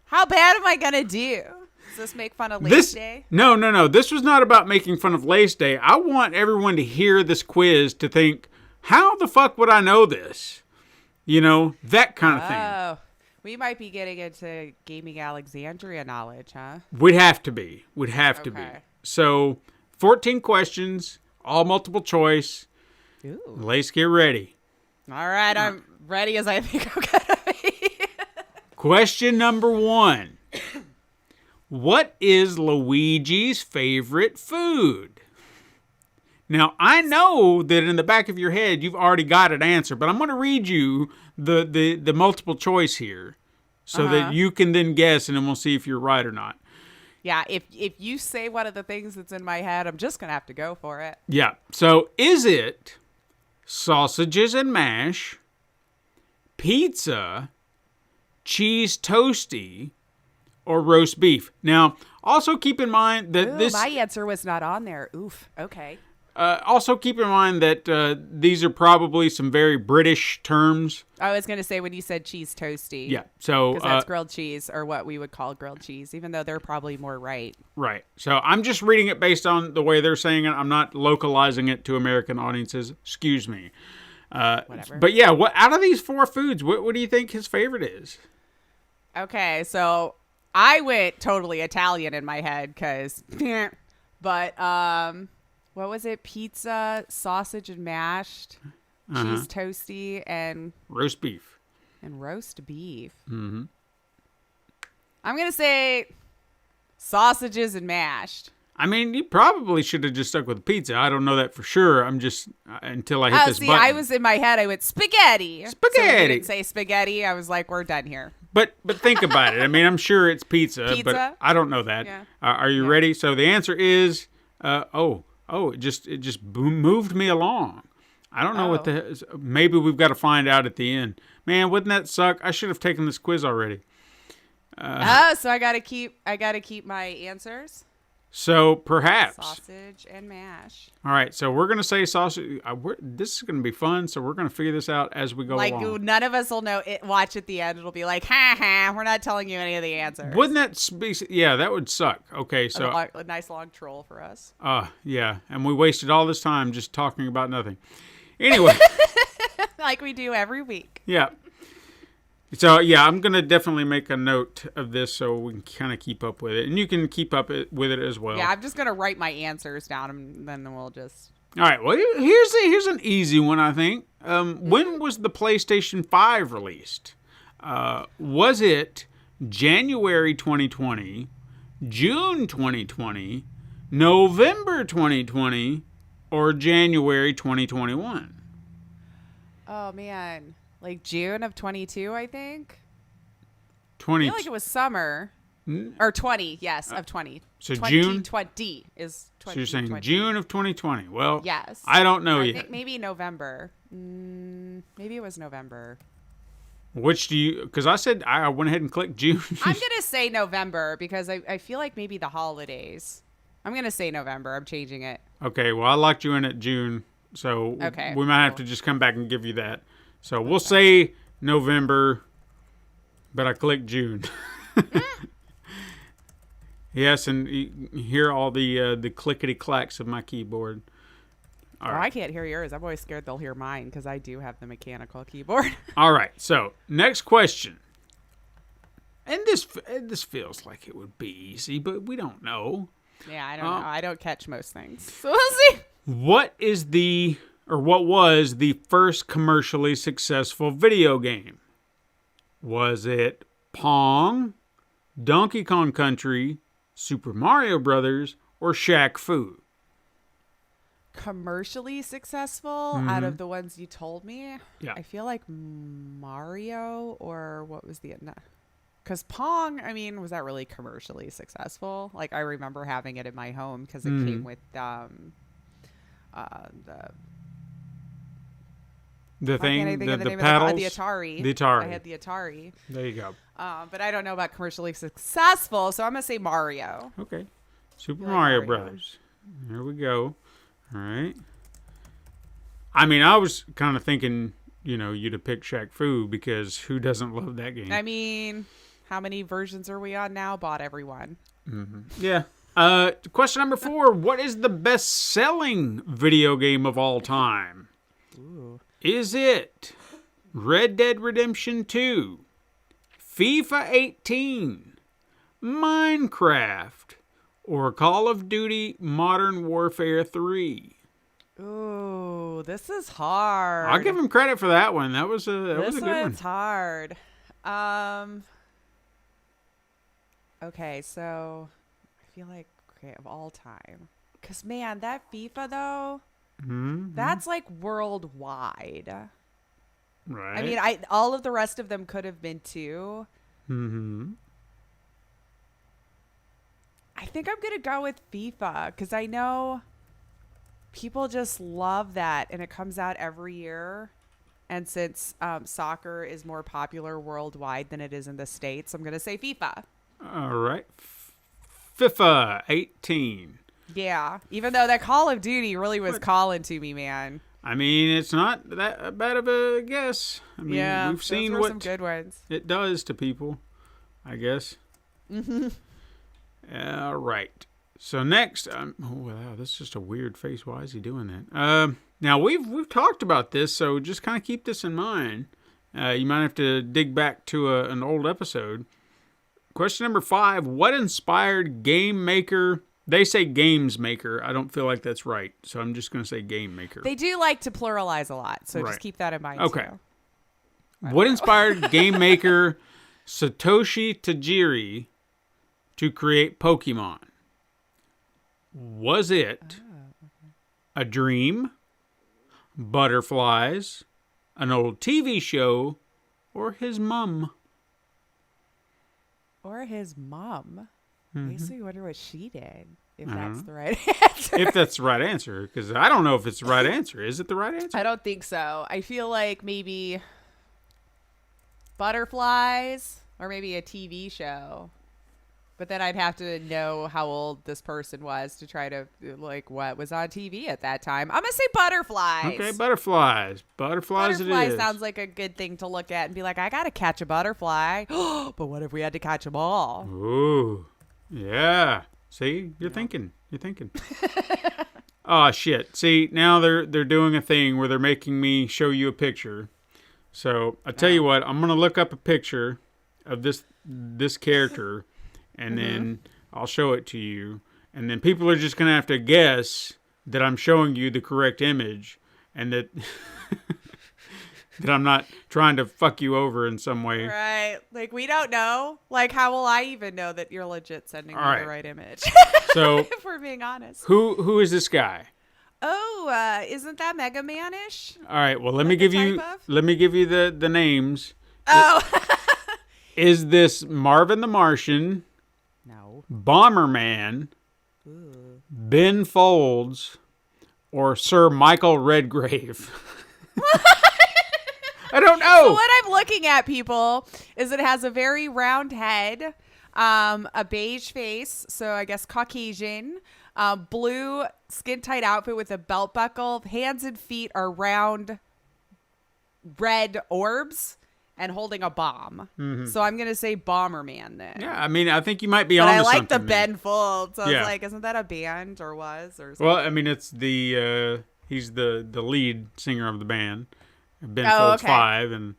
D: How bad am I going to do? Does this make fun of Lace Day?
C: No. This was not about making fun of Lace Day. I want everyone to hear this quiz to think, how the fuck would I know this? You know, that kind of thing.
D: Oh. We might be getting into Gaming Alexandria knowledge, huh?
C: Would have to be. To be. So, 14 questions, all multiple choice.
D: Ooh.
C: Lace, get ready.
D: All right, I'm ready as I think I'm going to be.
C: Question number 1. What is Luigi's favorite food? Now, I know that in the back of your head, you've already got an answer, but I'm going to read you the multiple choice here so that you can then guess, and then we'll see if you're right or not.
D: Yeah, if you say one of the things that's in my head, I'm just going to have to go for it.
C: Yeah. So is it sausages and mash, pizza, cheese toasty, or roast beef? Now, also keep in mind that
D: Ooh, my answer was not on there. Oof. Okay.
C: Also keep in mind that these are probably some very British terms.
D: I was going to say when you said cheese toasty.
C: Yeah. So
D: because that's grilled cheese, or what we would call grilled cheese, even though they're probably more right.
C: Right. So I'm just reading it based on the way they're saying it. I'm not localizing it to American audiences. Excuse me.
D: Whatever.
C: But yeah, what out of these 4 foods, what do you think his favorite is?
D: Okay, so I went totally Italian in my head because, but what was it? Pizza, sausage and mashed, cheese toasty, and
C: roast beef.
D: roast beef.
C: Mm-hmm.
D: I'm gonna say sausages and mashed.
C: I mean, you probably should have just stuck with pizza. I don't know that for sure. I'm just until I hit this button.
D: I was in my head. I went spaghetti.
C: Spaghetti.
D: So when I didn't say spaghetti. I was like, we're done here.
C: But think about it. I mean, I'm sure it's pizza,
D: Pizza?
C: but I don't know that.
D: Yeah.
C: Are you ready? So the answer is it just moved me along. I don't know what maybe we've got to find out at the end. Man, wouldn't that suck? I should have taken this quiz already.
D: So I gotta keep my answers.
C: So perhaps
D: Sausage and mash.
C: All right, so we're gonna say sausage. This is gonna be fun. So we're gonna figure this out as we go along.
D: None of us will know it. Watch at the end. It'll be like, ha ha. We're not telling you any of the answers.
C: Wouldn't that be? Yeah, that would suck. Okay, so
D: a nice long troll for us.
C: yeah, and we wasted all this time just talking about nothing. Anyway,
D: like we do every week.
C: Yeah. So, yeah, I'm going to definitely make a note of this so we can kind of keep up with it. And you can keep up with it as well.
D: Yeah, I'm just going to write my answers down, and then we'll just...
C: All right, well, here's an easy one, I think. When was the PlayStation 5 released? Was it January 2020, June 2020, November 2020, or January 2021?
D: Oh, man. Like June of 22, I think.
C: 20.
D: I feel like it was summer. Or 20, yes, of 20.
C: So
D: 2020 is 20.
C: So you're saying June of 2020. Well,
D: yes.
C: I don't know
D: I
C: yet.
D: think maybe November. Maybe it was November.
C: Which do you... Because I said I went ahead and clicked June.
D: I'm going to say November because I feel like maybe the holidays. I'm going to say November. I'm changing it.
C: Okay, well, I locked you in at June. So we might have to just come back and give you that. So we'll say November, but I clicked June. Yes, and you hear all the clickety clacks of my keyboard.
D: All right. I can't hear yours. I'm always scared they'll hear mine because I do have the mechanical keyboard.
C: All right, so next question. And this feels like it would be easy, but we don't know.
D: Yeah, I don't know. I don't catch most things. So we'll see.
C: What was the first commercially successful video game? Was it Pong, Donkey Kong Country, Super Mario Brothers, or Shaq Fu?
D: Commercially successful out of the ones you told me?
C: Yeah.
D: I feel like Mario, or what was the... Because Pong, I mean, was that really commercially successful? Like, I remember having it in my home because it came with
C: the thing, the
D: paddles?
C: the
D: Atari.
C: The Atari.
D: I had the Atari.
C: There you go.
D: But I don't know about commercially successful, so I'm going to say Mario.
C: Okay. Super Mario Brothers. There we go. All right. I mean, I was kind of thinking, you'd have picked Shaq Fu because who doesn't love that game?
D: I mean, how many versions are we on now? Bought everyone.
C: Mm-hmm. Yeah. Question number 4. What is the best-selling video game of all time?
D: Ooh.
C: Is it Red Dead Redemption 2, FIFA 18, Minecraft, or Call of Duty Modern Warfare 3?
D: Ooh, this is hard.
C: I'll give him credit for that one. That was a good one.
D: This one's hard. Okay, so I feel like of all time, because man, that FIFA though,
C: Mm-hmm.
D: That's like worldwide.
C: Right.
D: I mean, all of the rest of them could have been too.
C: Mm-hmm.
D: I think I'm going to go with FIFA because I know people just love that and it comes out every year. And since soccer is more popular worldwide than it is in the States, I'm going to say FIFA.
C: All right. FIFA 18.
D: Yeah. Even though that Call of Duty really was calling to me, man.
C: I mean, it's not that bad of a guess. I mean,
D: Yeah.
C: we've seen
D: those were
C: what
D: some good ones.
C: it does to people, I guess. Mm-hmm. All right. So next, oh wow, that's just a weird face. Why is he doing that? Now we've talked about this, so just kind of keep this in mind. You might have to dig back to an old episode. Question number 5: what inspired game maker? They say games maker. I don't feel like that's right, so I'm just going to say game maker.
D: They do like to pluralize a lot, so
C: Right.
D: just keep that in mind.
C: Okay.
D: Too.
C: What inspired game maker Satoshi Tajiri to create Pokemon? Was it a dream, butterflies, an old TV show, or his mum?
D: Or his mom. Makes me wonder what she did. If
C: I don't
D: that's
C: know.
D: the right answer.
C: If that's the right answer, because I don't know if it's the right answer. Is it the right answer?
D: I don't think so. I feel like maybe butterflies or maybe a TV show. But then I'd have to know how old this person was to try to, like, what was on TV at that time. I'm going to say butterflies.
C: Okay, butterflies. Butterflies
D: Butterfly
C: it is.
D: sounds like a good thing to look at and be like, I got to catch a butterfly. But what if we had to catch them all?
C: Ooh, yeah. See, you're thinking. You're thinking. Oh shit! See, now they're doing a thing where they're making me show you a picture. So I tell you what, I'm gonna look up a picture of this character, and then I'll show it to you, and then people are just gonna have to guess that I'm showing you the correct image, and that that I'm not trying to fuck you over in some way.
D: Right. Like, we don't know. Like, how will I even know that you're legit sending me the right image?
C: So
D: if we're being honest.
C: who is this guy?
D: Oh, isn't that Mega Man-ish?
C: All right. Well, let
D: Like
C: me
D: a
C: give you
D: type of?
C: the names.
D: Oh.
C: Is this Marvin the Martian,
D: No.
C: Bomberman, Ben Folds, or Sir Michael Redgrave? I don't know.
D: So what I'm looking at, people, is it has a very round head, a beige face, so I guess Caucasian, blue skin-tight outfit with a belt buckle. Hands and feet are round red orbs and holding a bomb. So I'm going to say Bomberman then.
C: Yeah, I mean, I think you might be
D: But
C: on
D: I
C: to
D: like the
C: something
D: Ben Folds. So I
C: Yeah.
D: was like, isn't that a band or was? Or something?
C: Well, I mean, it's the he's the lead singer of the band, Ben
D: Oh,
C: Folds
D: okay.
C: 5, and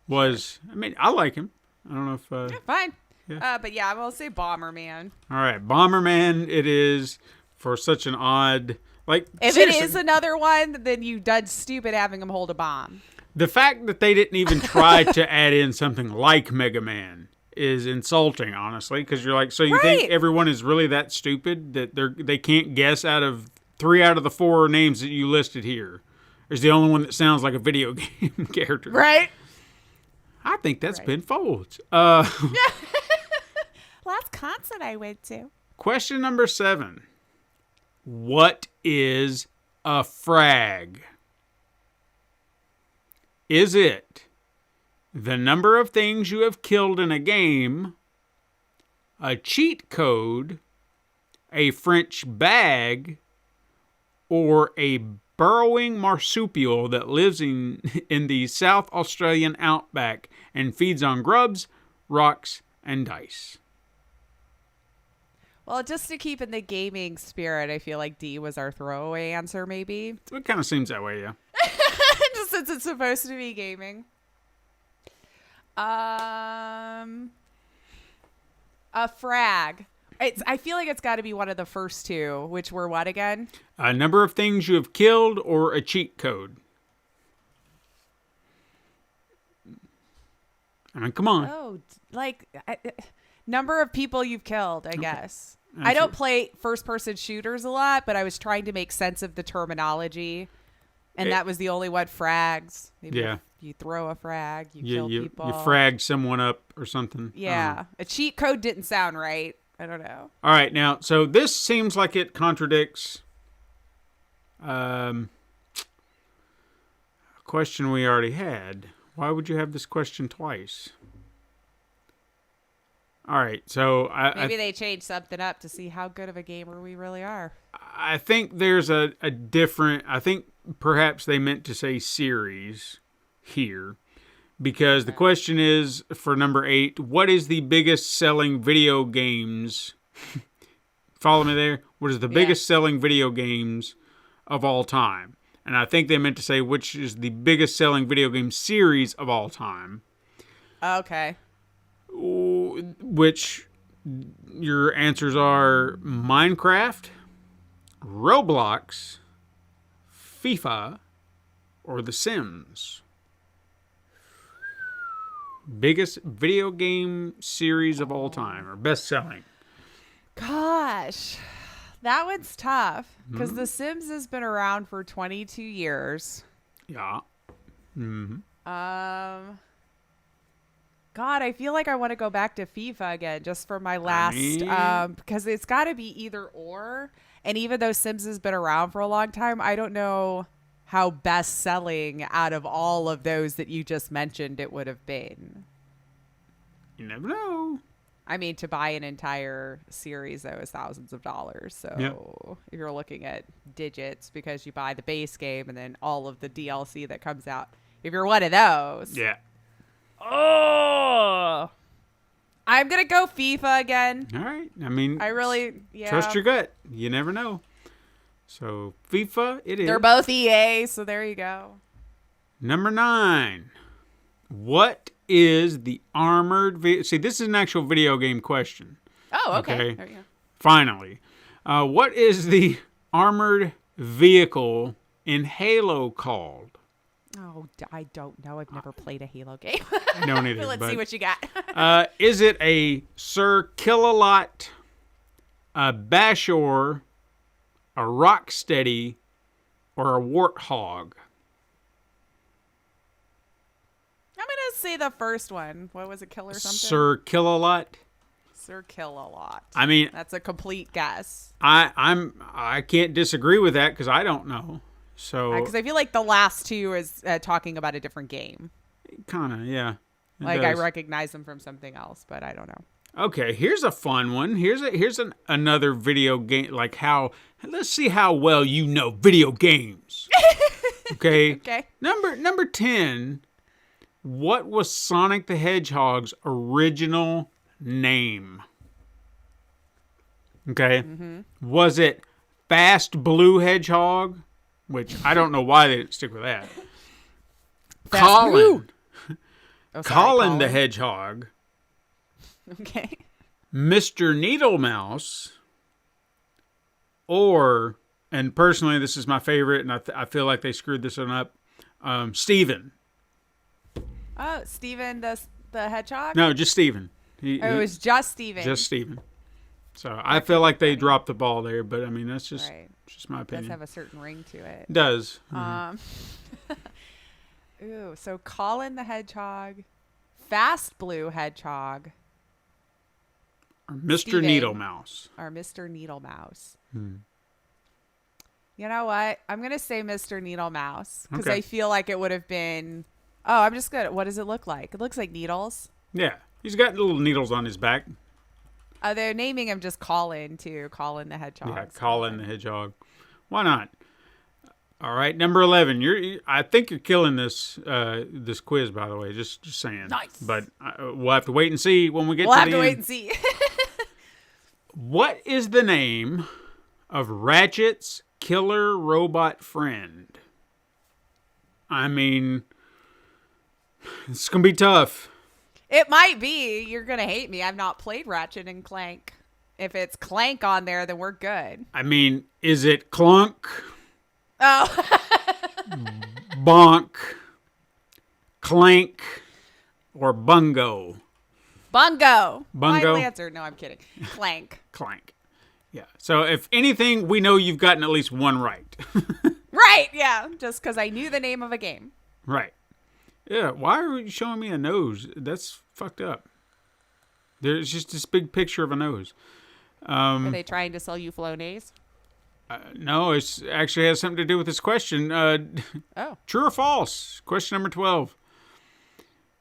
C: was I mean, I like him. I don't know if
D: Fine.
C: Yeah.
D: But yeah, I will say Bomberman.
C: all right, Bomberman. It is for such an odd like.
D: If
C: seriously,
D: it is another one, then you done stupid having him hold a bomb.
C: the fact that they didn't even try to add in something like Mega Man is insulting, honestly, because you're like, so you think
D: Right.
C: everyone is really that stupid that they can't guess out of 3 out of the 4 names that you listed here? Is the only one that sounds like a video game character.
D: Right?
C: I think that's
D: Right.
C: Ben Folds.
D: Last concert I went to.
C: Question number 7. What is a frag? Is it the number of things you have killed in a game, a cheat code, a French bag, or a burrowing marsupial that lives in the South Australian outback and feeds on grubs, rocks, and dice?
D: Well, just to keep in the gaming spirit, I feel like D was our throwaway answer, maybe.
C: It kind of seems that way, yeah.
D: Just since it's supposed to be gaming. A frag. I feel like it's got to be one of the first two, which were what again?
C: A number of things you have killed or a cheat code. I mean, come on.
D: Oh, like number of people you've killed, I guess. I don't play first-person shooters a lot, but I was trying to make sense of the terminology, and that was the only one. Frags. Maybe if you throw a frag, you kill people.
C: You frag someone up or something.
D: Yeah. A cheat code didn't sound right. I don't know.
C: All right, now, so this seems like it contradicts a question we already had. Why would you have this question twice? All right, so
D: maybe they changed something up to see how good of a gamer we really are.
C: I think there's a different. I think perhaps they meant to say series here, because the question is for number 8: what is the biggest selling video games? Follow me there. What is the biggest selling video games of all time? And I think they meant to say which is the biggest selling video game series of all time.
D: Okay.
C: Which your answers are Minecraft, Roblox, FIFA, or The Sims. Biggest video game series of all time, or best selling.
D: Gosh, that one's tough because The Sims has been around for 22 years.
C: Yeah. Mm-hmm.
D: God, I feel like I want to go back to FIFA again just for my last, because it's got to be either or. And even though Sims has been around for a long time, I don't know how best selling out of all of those that you just mentioned it would have been.
C: You never know.
D: I mean, to buy an entire series, though, is thousands of dollars. So if you're looking at digits because you buy the base game and then all of the DLC that comes out, if you're one of those.
C: Yeah.
D: Oh, I'm going to go FIFA again.
C: All right. I mean,
D: I really,
C: trust your gut. You never know. So, FIFA, it is.
D: They're both EA, so there you go.
C: Number 9. What is the armored vehicle? See, this is an actual video game question.
D: Oh, okay. There you go.
C: Finally. What is the armored vehicle in Halo called?
D: Oh, I don't know. I've never played a Halo game.
C: No, neither.
D: Let's see what you got.
C: Is it a Sir Killalot, a Bashor, a Rocksteady, or a Warthog?
D: I'm going to say the first one. What was it, Killer something?
C: Sir Killalot.
D: Sir Killalot.
C: I mean,
D: that's a complete guess.
C: I can't disagree with that because I don't know. So
D: because I feel like the last two is talking about a different game.
C: Kind of, yeah.
D: Like I recognize them from something else, but I don't know.
C: Okay, here's a fun one. Here's another video game. Like let's see how well you know video games. Okay.
D: Okay.
C: Number 10. What was Sonic the Hedgehog's original name? Okay. Mm-hmm. Was it Fast Blue Hedgehog? Which I don't know why they didn't stick with that. Colin. Colin the Hedgehog.
D: Okay.
C: Mr. Needlemouse. Or, and personally, this is my favorite, and I feel like they screwed this one up, Steven.
D: Oh, Steven the Hedgehog?
C: No, just Steven.
D: It was just Steven.
C: Just Steven. So I feel like they dropped the ball there, but I mean, that's just my opinion.
D: It does have a certain ring to it.
C: It does. Mm-hmm.
D: Ooh, so Colin the Hedgehog, Fast Blue Hedgehog,
C: or Mr.
D: Steven,
C: Needlemouse.
D: or Mr. Needlemouse. You know what? I'm going to say Mr. Needlemouse because I feel like it would have been... Oh, I'm just good. What does it look like? It looks like needles.
C: Yeah. He's got little needles on his back.
D: They're naming him just Colin, too. Colin the Hedgehog.
C: Yeah, Colin the Hedgehog. Why not? All right, number 11. I think you're killing this this quiz, by the way. Just saying.
D: Nice.
C: But we'll have to wait and see when we get to the end.
D: We'll have to wait and see.
C: What is the name of Ratchet's killer robot friend? I mean, it's going to be tough.
D: It might be. You're going to hate me. I've not played Ratchet and Clank. If it's Clank on there, then we're good.
C: I mean, is it Clunk?
D: Oh.
C: Bonk? Clank? Or Bungo?
D: Bungo.
C: Bungo?
D: Final answer. No, I'm kidding. Clank.
C: Clank. Yeah. So if anything, we know you've gotten at least one right.
D: Right, yeah. Just because I knew the name of a game.
C: Right. Yeah. Why are you showing me a nose? That's fucked up. There's just this big picture of a nose.
D: Are they trying to sell you Flonase?
C: No, it actually has something to do with this question.
D: Oh.
C: True or false? Question number 12.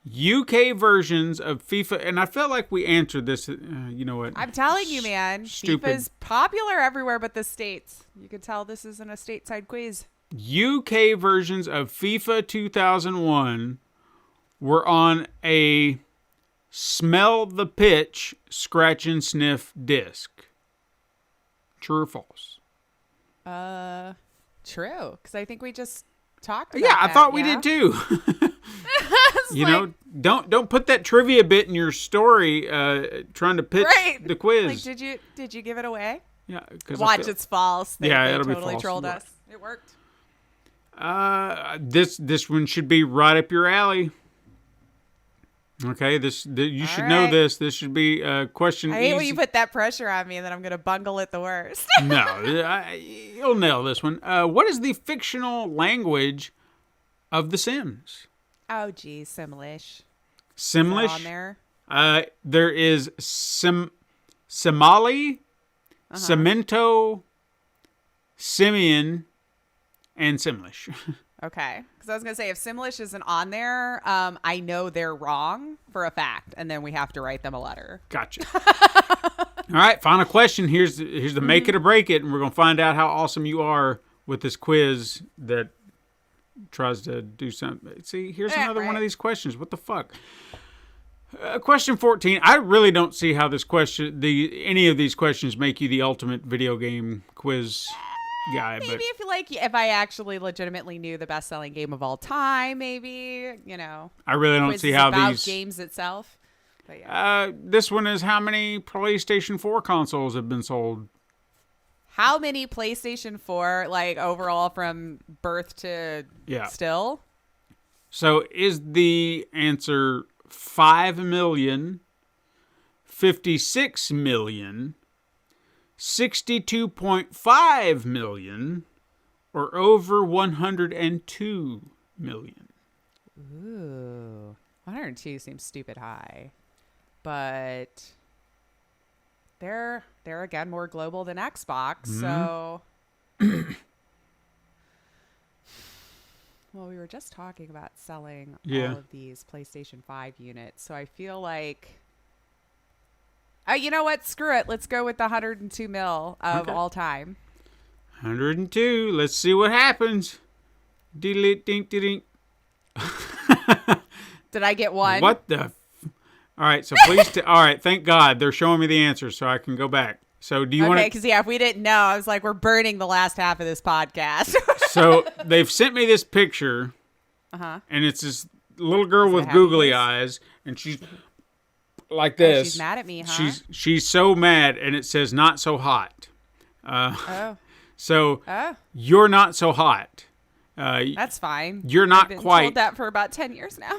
C: UK versions of FIFA, and I felt like we answered this. You know what?
D: I'm telling you, man.
C: Stupid.
D: FIFA's popular everywhere but the States. You can tell this isn't a stateside quiz.
C: UK versions of FIFA 2001 were on a smell the pitch, scratch and sniff disc. True or false?
D: True. Because I think we just talked about
C: Yeah, I
D: that,
C: thought we
D: yeah?
C: did too. You know, don't put that trivia bit in your story trying to pitch the quiz.
D: Like, did you give it away?
C: Yeah, because
D: Watch, it's false. They
C: it'll be
D: totally
C: false.
D: trolled us. It worked.
C: This one should be right up your alley. Okay, you should know this. This should be a question.
D: I hate when you put that pressure on me and then I'm going to bungle it the worst.
C: No, you'll nail this one. What is the fictional language of The Sims?
D: Oh, geez, Simlish.
C: Simlish?
D: On there?
C: There is Somali, Cemento, Simian, and Simlish.
D: Okay. Because I was going to say, if Simlish isn't on there, I know they're wrong for a fact. And then we have to write them a letter.
C: Gotcha. All right, final question. Here's the make it or break it, and we're going to find out how awesome you are with this quiz that tries to do something. See, here's another one of these questions. What the fuck? Question 14. I really don't see how any of these questions make you the ultimate video game quiz guy.
D: Maybe if I actually legitimately knew the best-selling game of all time, maybe, you know.
C: I really don't see how
D: about
C: these
D: games itself. But yeah.
C: This one is how many PlayStation 4 consoles have been sold?
D: How many PlayStation 4, like, overall from birth to still?
C: So is the answer 5 million, 56 million, 62.5 million, or over 102 million?
D: Ooh. 102 seems stupid high. But they're again more global than Xbox, so well, we were just talking about selling all of these PlayStation 5 units, so I feel like you know what? Screw it. Let's go with the 102 mil of all time.
C: 102. Let's see what happens. Ding.
D: Did I get one?
C: What the? All right, so please. All right, thank God they're showing me the answer so I can go back. So do you want to?
D: Okay, because if we didn't know, I was like, we're burning the last half of this podcast.
C: So they've sent me this picture, and it's this little girl with googly eyes, and she's like this.
D: She's mad at me, huh?
C: She's so mad, and it says "not so hot." So you're not so hot.
D: That's fine.
C: You're not
D: I've been
C: quite
D: told that for about 10 years now.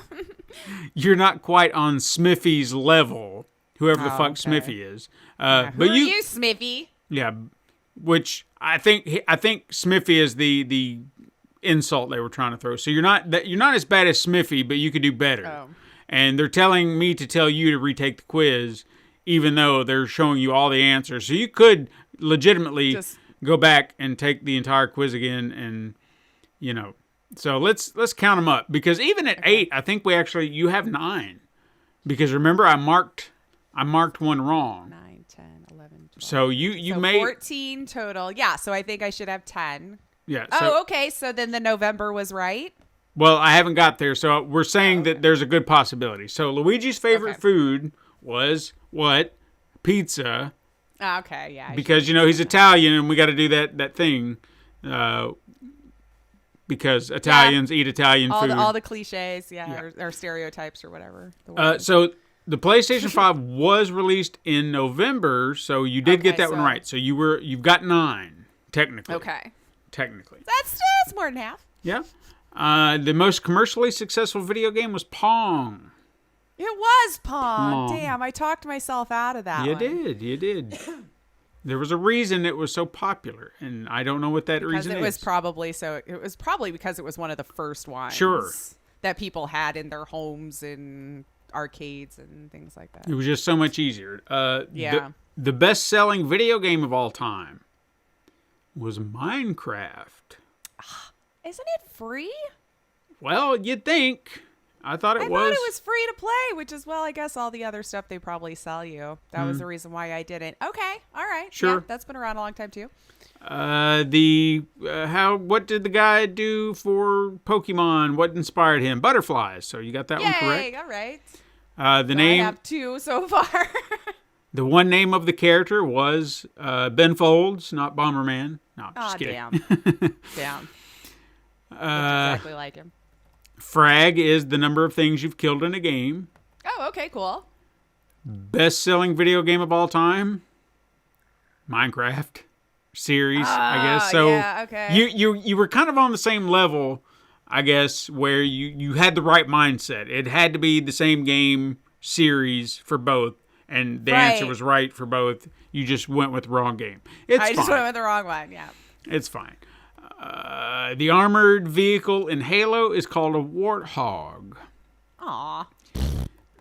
C: You're not quite on Smithy's level, whoever the fuck Smithy is.
D: Who
C: but
D: are you, Smithy?
C: Yeah, which I think Smithy is the insult they were trying to throw. So you're not as bad as Smithy, but you could do better.
D: Oh.
C: And they're telling me to tell you to retake the quiz, even though they're showing you all the answers. So you could legitimately go back and take the entire quiz again, and you know. So let's count them up, because even at 8, I think you have 9, because remember I marked one wrong.
D: 9, 10, 11, 12.
C: So you made
D: 14 total. Yeah, so I think I should have 10.
C: Yeah.
D: So, okay. So then the November was right.
C: Well, I haven't got there, so we're saying that there's a good possibility. So Luigi's favorite food was what? Pizza.
D: Okay, yeah.
C: Because he's Italian, and we got to do that thing. Because Italians eat Italian food.
D: All the cliches, or stereotypes or whatever.
C: So the PlayStation 5 was released in November, so you did get that one right. So you've got 9 technically.
D: Okay.
C: Technically.
D: That's more than half.
C: Yeah. The most commercially successful video game was Pong.
D: It was Pong. Damn, I talked myself out of that.
C: You did. There was a reason it was so popular, and I don't know what that reason is.
D: It was probably because it was one of the first ones.
C: Sure.
D: That people had in their homes and arcades and things like that.
C: It was just so much easier.
D: Yeah.
C: The best-selling video game of all time was Minecraft.
D: Isn't it free?
C: Well, you'd think. I thought it was.
D: I thought it was free to play, which is, well, I guess all the other stuff they probably sell you. That was the reason why I didn't. Okay, all right.
C: Sure.
D: Yeah, that's been around a long time, too.
C: What did the guy do for Pokemon? What inspired him? Butterflies. So you got that one correct.
D: All right.
C: The name.
D: I have 2 so far.
C: The one name of the character was Ben Folds, not Bomberman. No, just kidding.
D: Damn. Exactly like him.
C: Frag is the number of things you've killed in a game.
D: Oh, okay, cool.
C: Best-selling video game of all time? Minecraft series, I guess. So
D: yeah, okay.
C: you were kind of on the same level, I guess, where you had the right mindset. It had to be the same game series for both, and the answer was right for both. You just went with the wrong game. I
D: just went with the wrong one, yeah.
C: It's fine. The armored vehicle in Halo is called a Warthog.
D: Aw.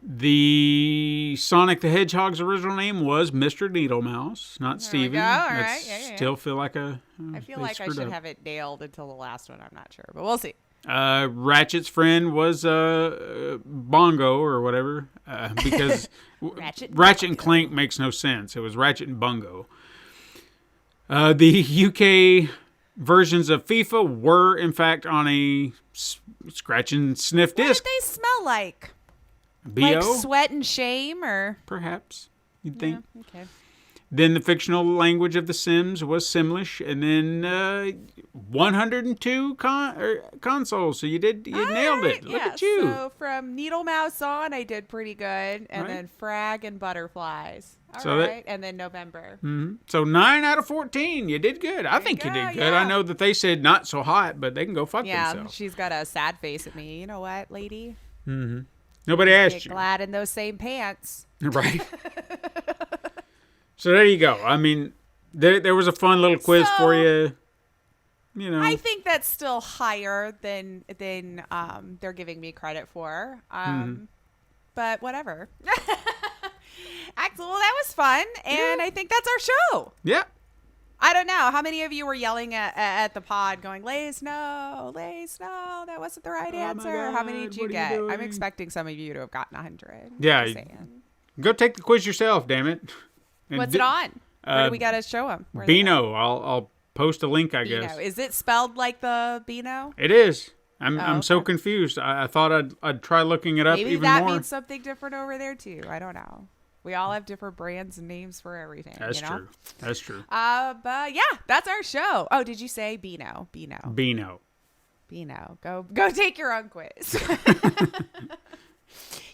C: The Sonic the Hedgehog's original name was Mr. Needlemouse, not Steven.
D: All right. Yeah.
C: Still feel like I
D: feel like I should have it nailed until the last one. I'm not sure, but we'll see.
C: Ratchet's friend was Bongo or whatever, because Ratchet and Clank makes no sense. It was Ratchet and Bungo. The UK versions of FIFA were, in fact, on a scratch and sniff disc.
D: What did they smell like?
C: B.O.?
D: Like sweat and shame, or?
C: Perhaps, you'd think.
D: Yeah, okay.
C: Then the fictional language of The Sims was Simlish, and then 102 consoles. So you nailed it. Look at you.
D: So from Needlemouse on, I did pretty good, and then Frag and Butterflies. All right, and then November.
C: Mm-hmm. So 9 out of 14. You did good. I think you did good.
D: Yeah.
C: I know that they said not so hot, but they can go fuck themselves.
D: Yeah, she's got a sad face at me. You know what, lady?
C: Mm-hmm. Nobody asked you.
D: Glad in those same pants.
C: Right. So there you go. I mean, there was a fun little quiz for you. You know,
D: I think that's still higher than they're giving me credit for. But whatever. Axel, well, that was fun, and I think that's our show.
C: Yeah.
D: I don't know. How many of you were yelling at the pod going, Lays, no, that wasn't the right answer.
C: God,
D: how many did you get?
C: doing?
D: I'm expecting some of you to have gotten 100.
C: Yeah. Go take the quiz yourself, damn it. And
D: What's it on? Where do we got to show them?
C: Beano. I'll post a link, I guess.
D: Is it spelled like the Beano?
C: It is. I'm so confused. I thought I'd try looking it up
D: Maybe
C: even
D: that
C: more.
D: means something different over there, too. I don't know. We all have different brands and names for everything.
C: That's
D: you know?
C: true. That's true.
D: But yeah, that's our show. Oh, did you say Beano?
C: Beano.
D: Go take your own quiz.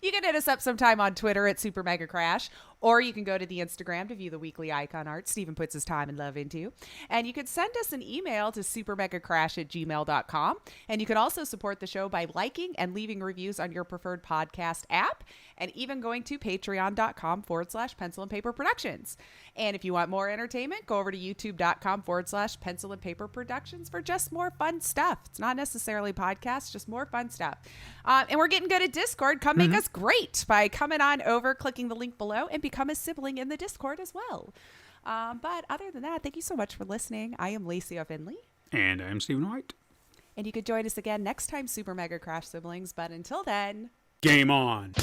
D: You can hit us up sometime on Twitter at Super Mega Crash, or you can go to the Instagram to view the weekly icon art Steven puts his time and love into. And you can send us an email to supermegacrash@gmail.com. And you can also support the show by liking and leaving reviews on your preferred podcast app, and even going to patreon.com/Pencil and Paper Productions. And if you want more entertainment, go over to youtube.com/Pencil and Paper Productions for just more fun stuff. It's not necessarily podcasts, just more fun stuff. And we're getting good at Discord. Come make us great by coming on over, clicking the link below, and become a sibling in the Discord as well. But other than that, thank you so much for listening. I am Lacey Finley.
C: And I'm Stephen White.
D: And you could join us again next time, Super Mega Crash siblings. But until then,
C: game on.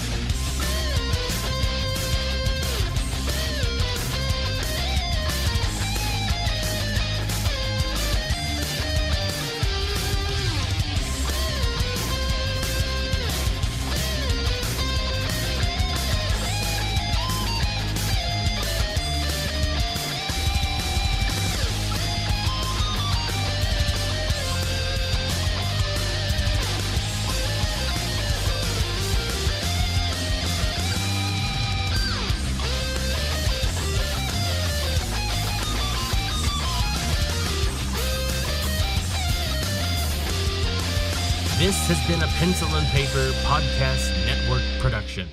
A: This has been a Pencil and Paper Podcast Network production.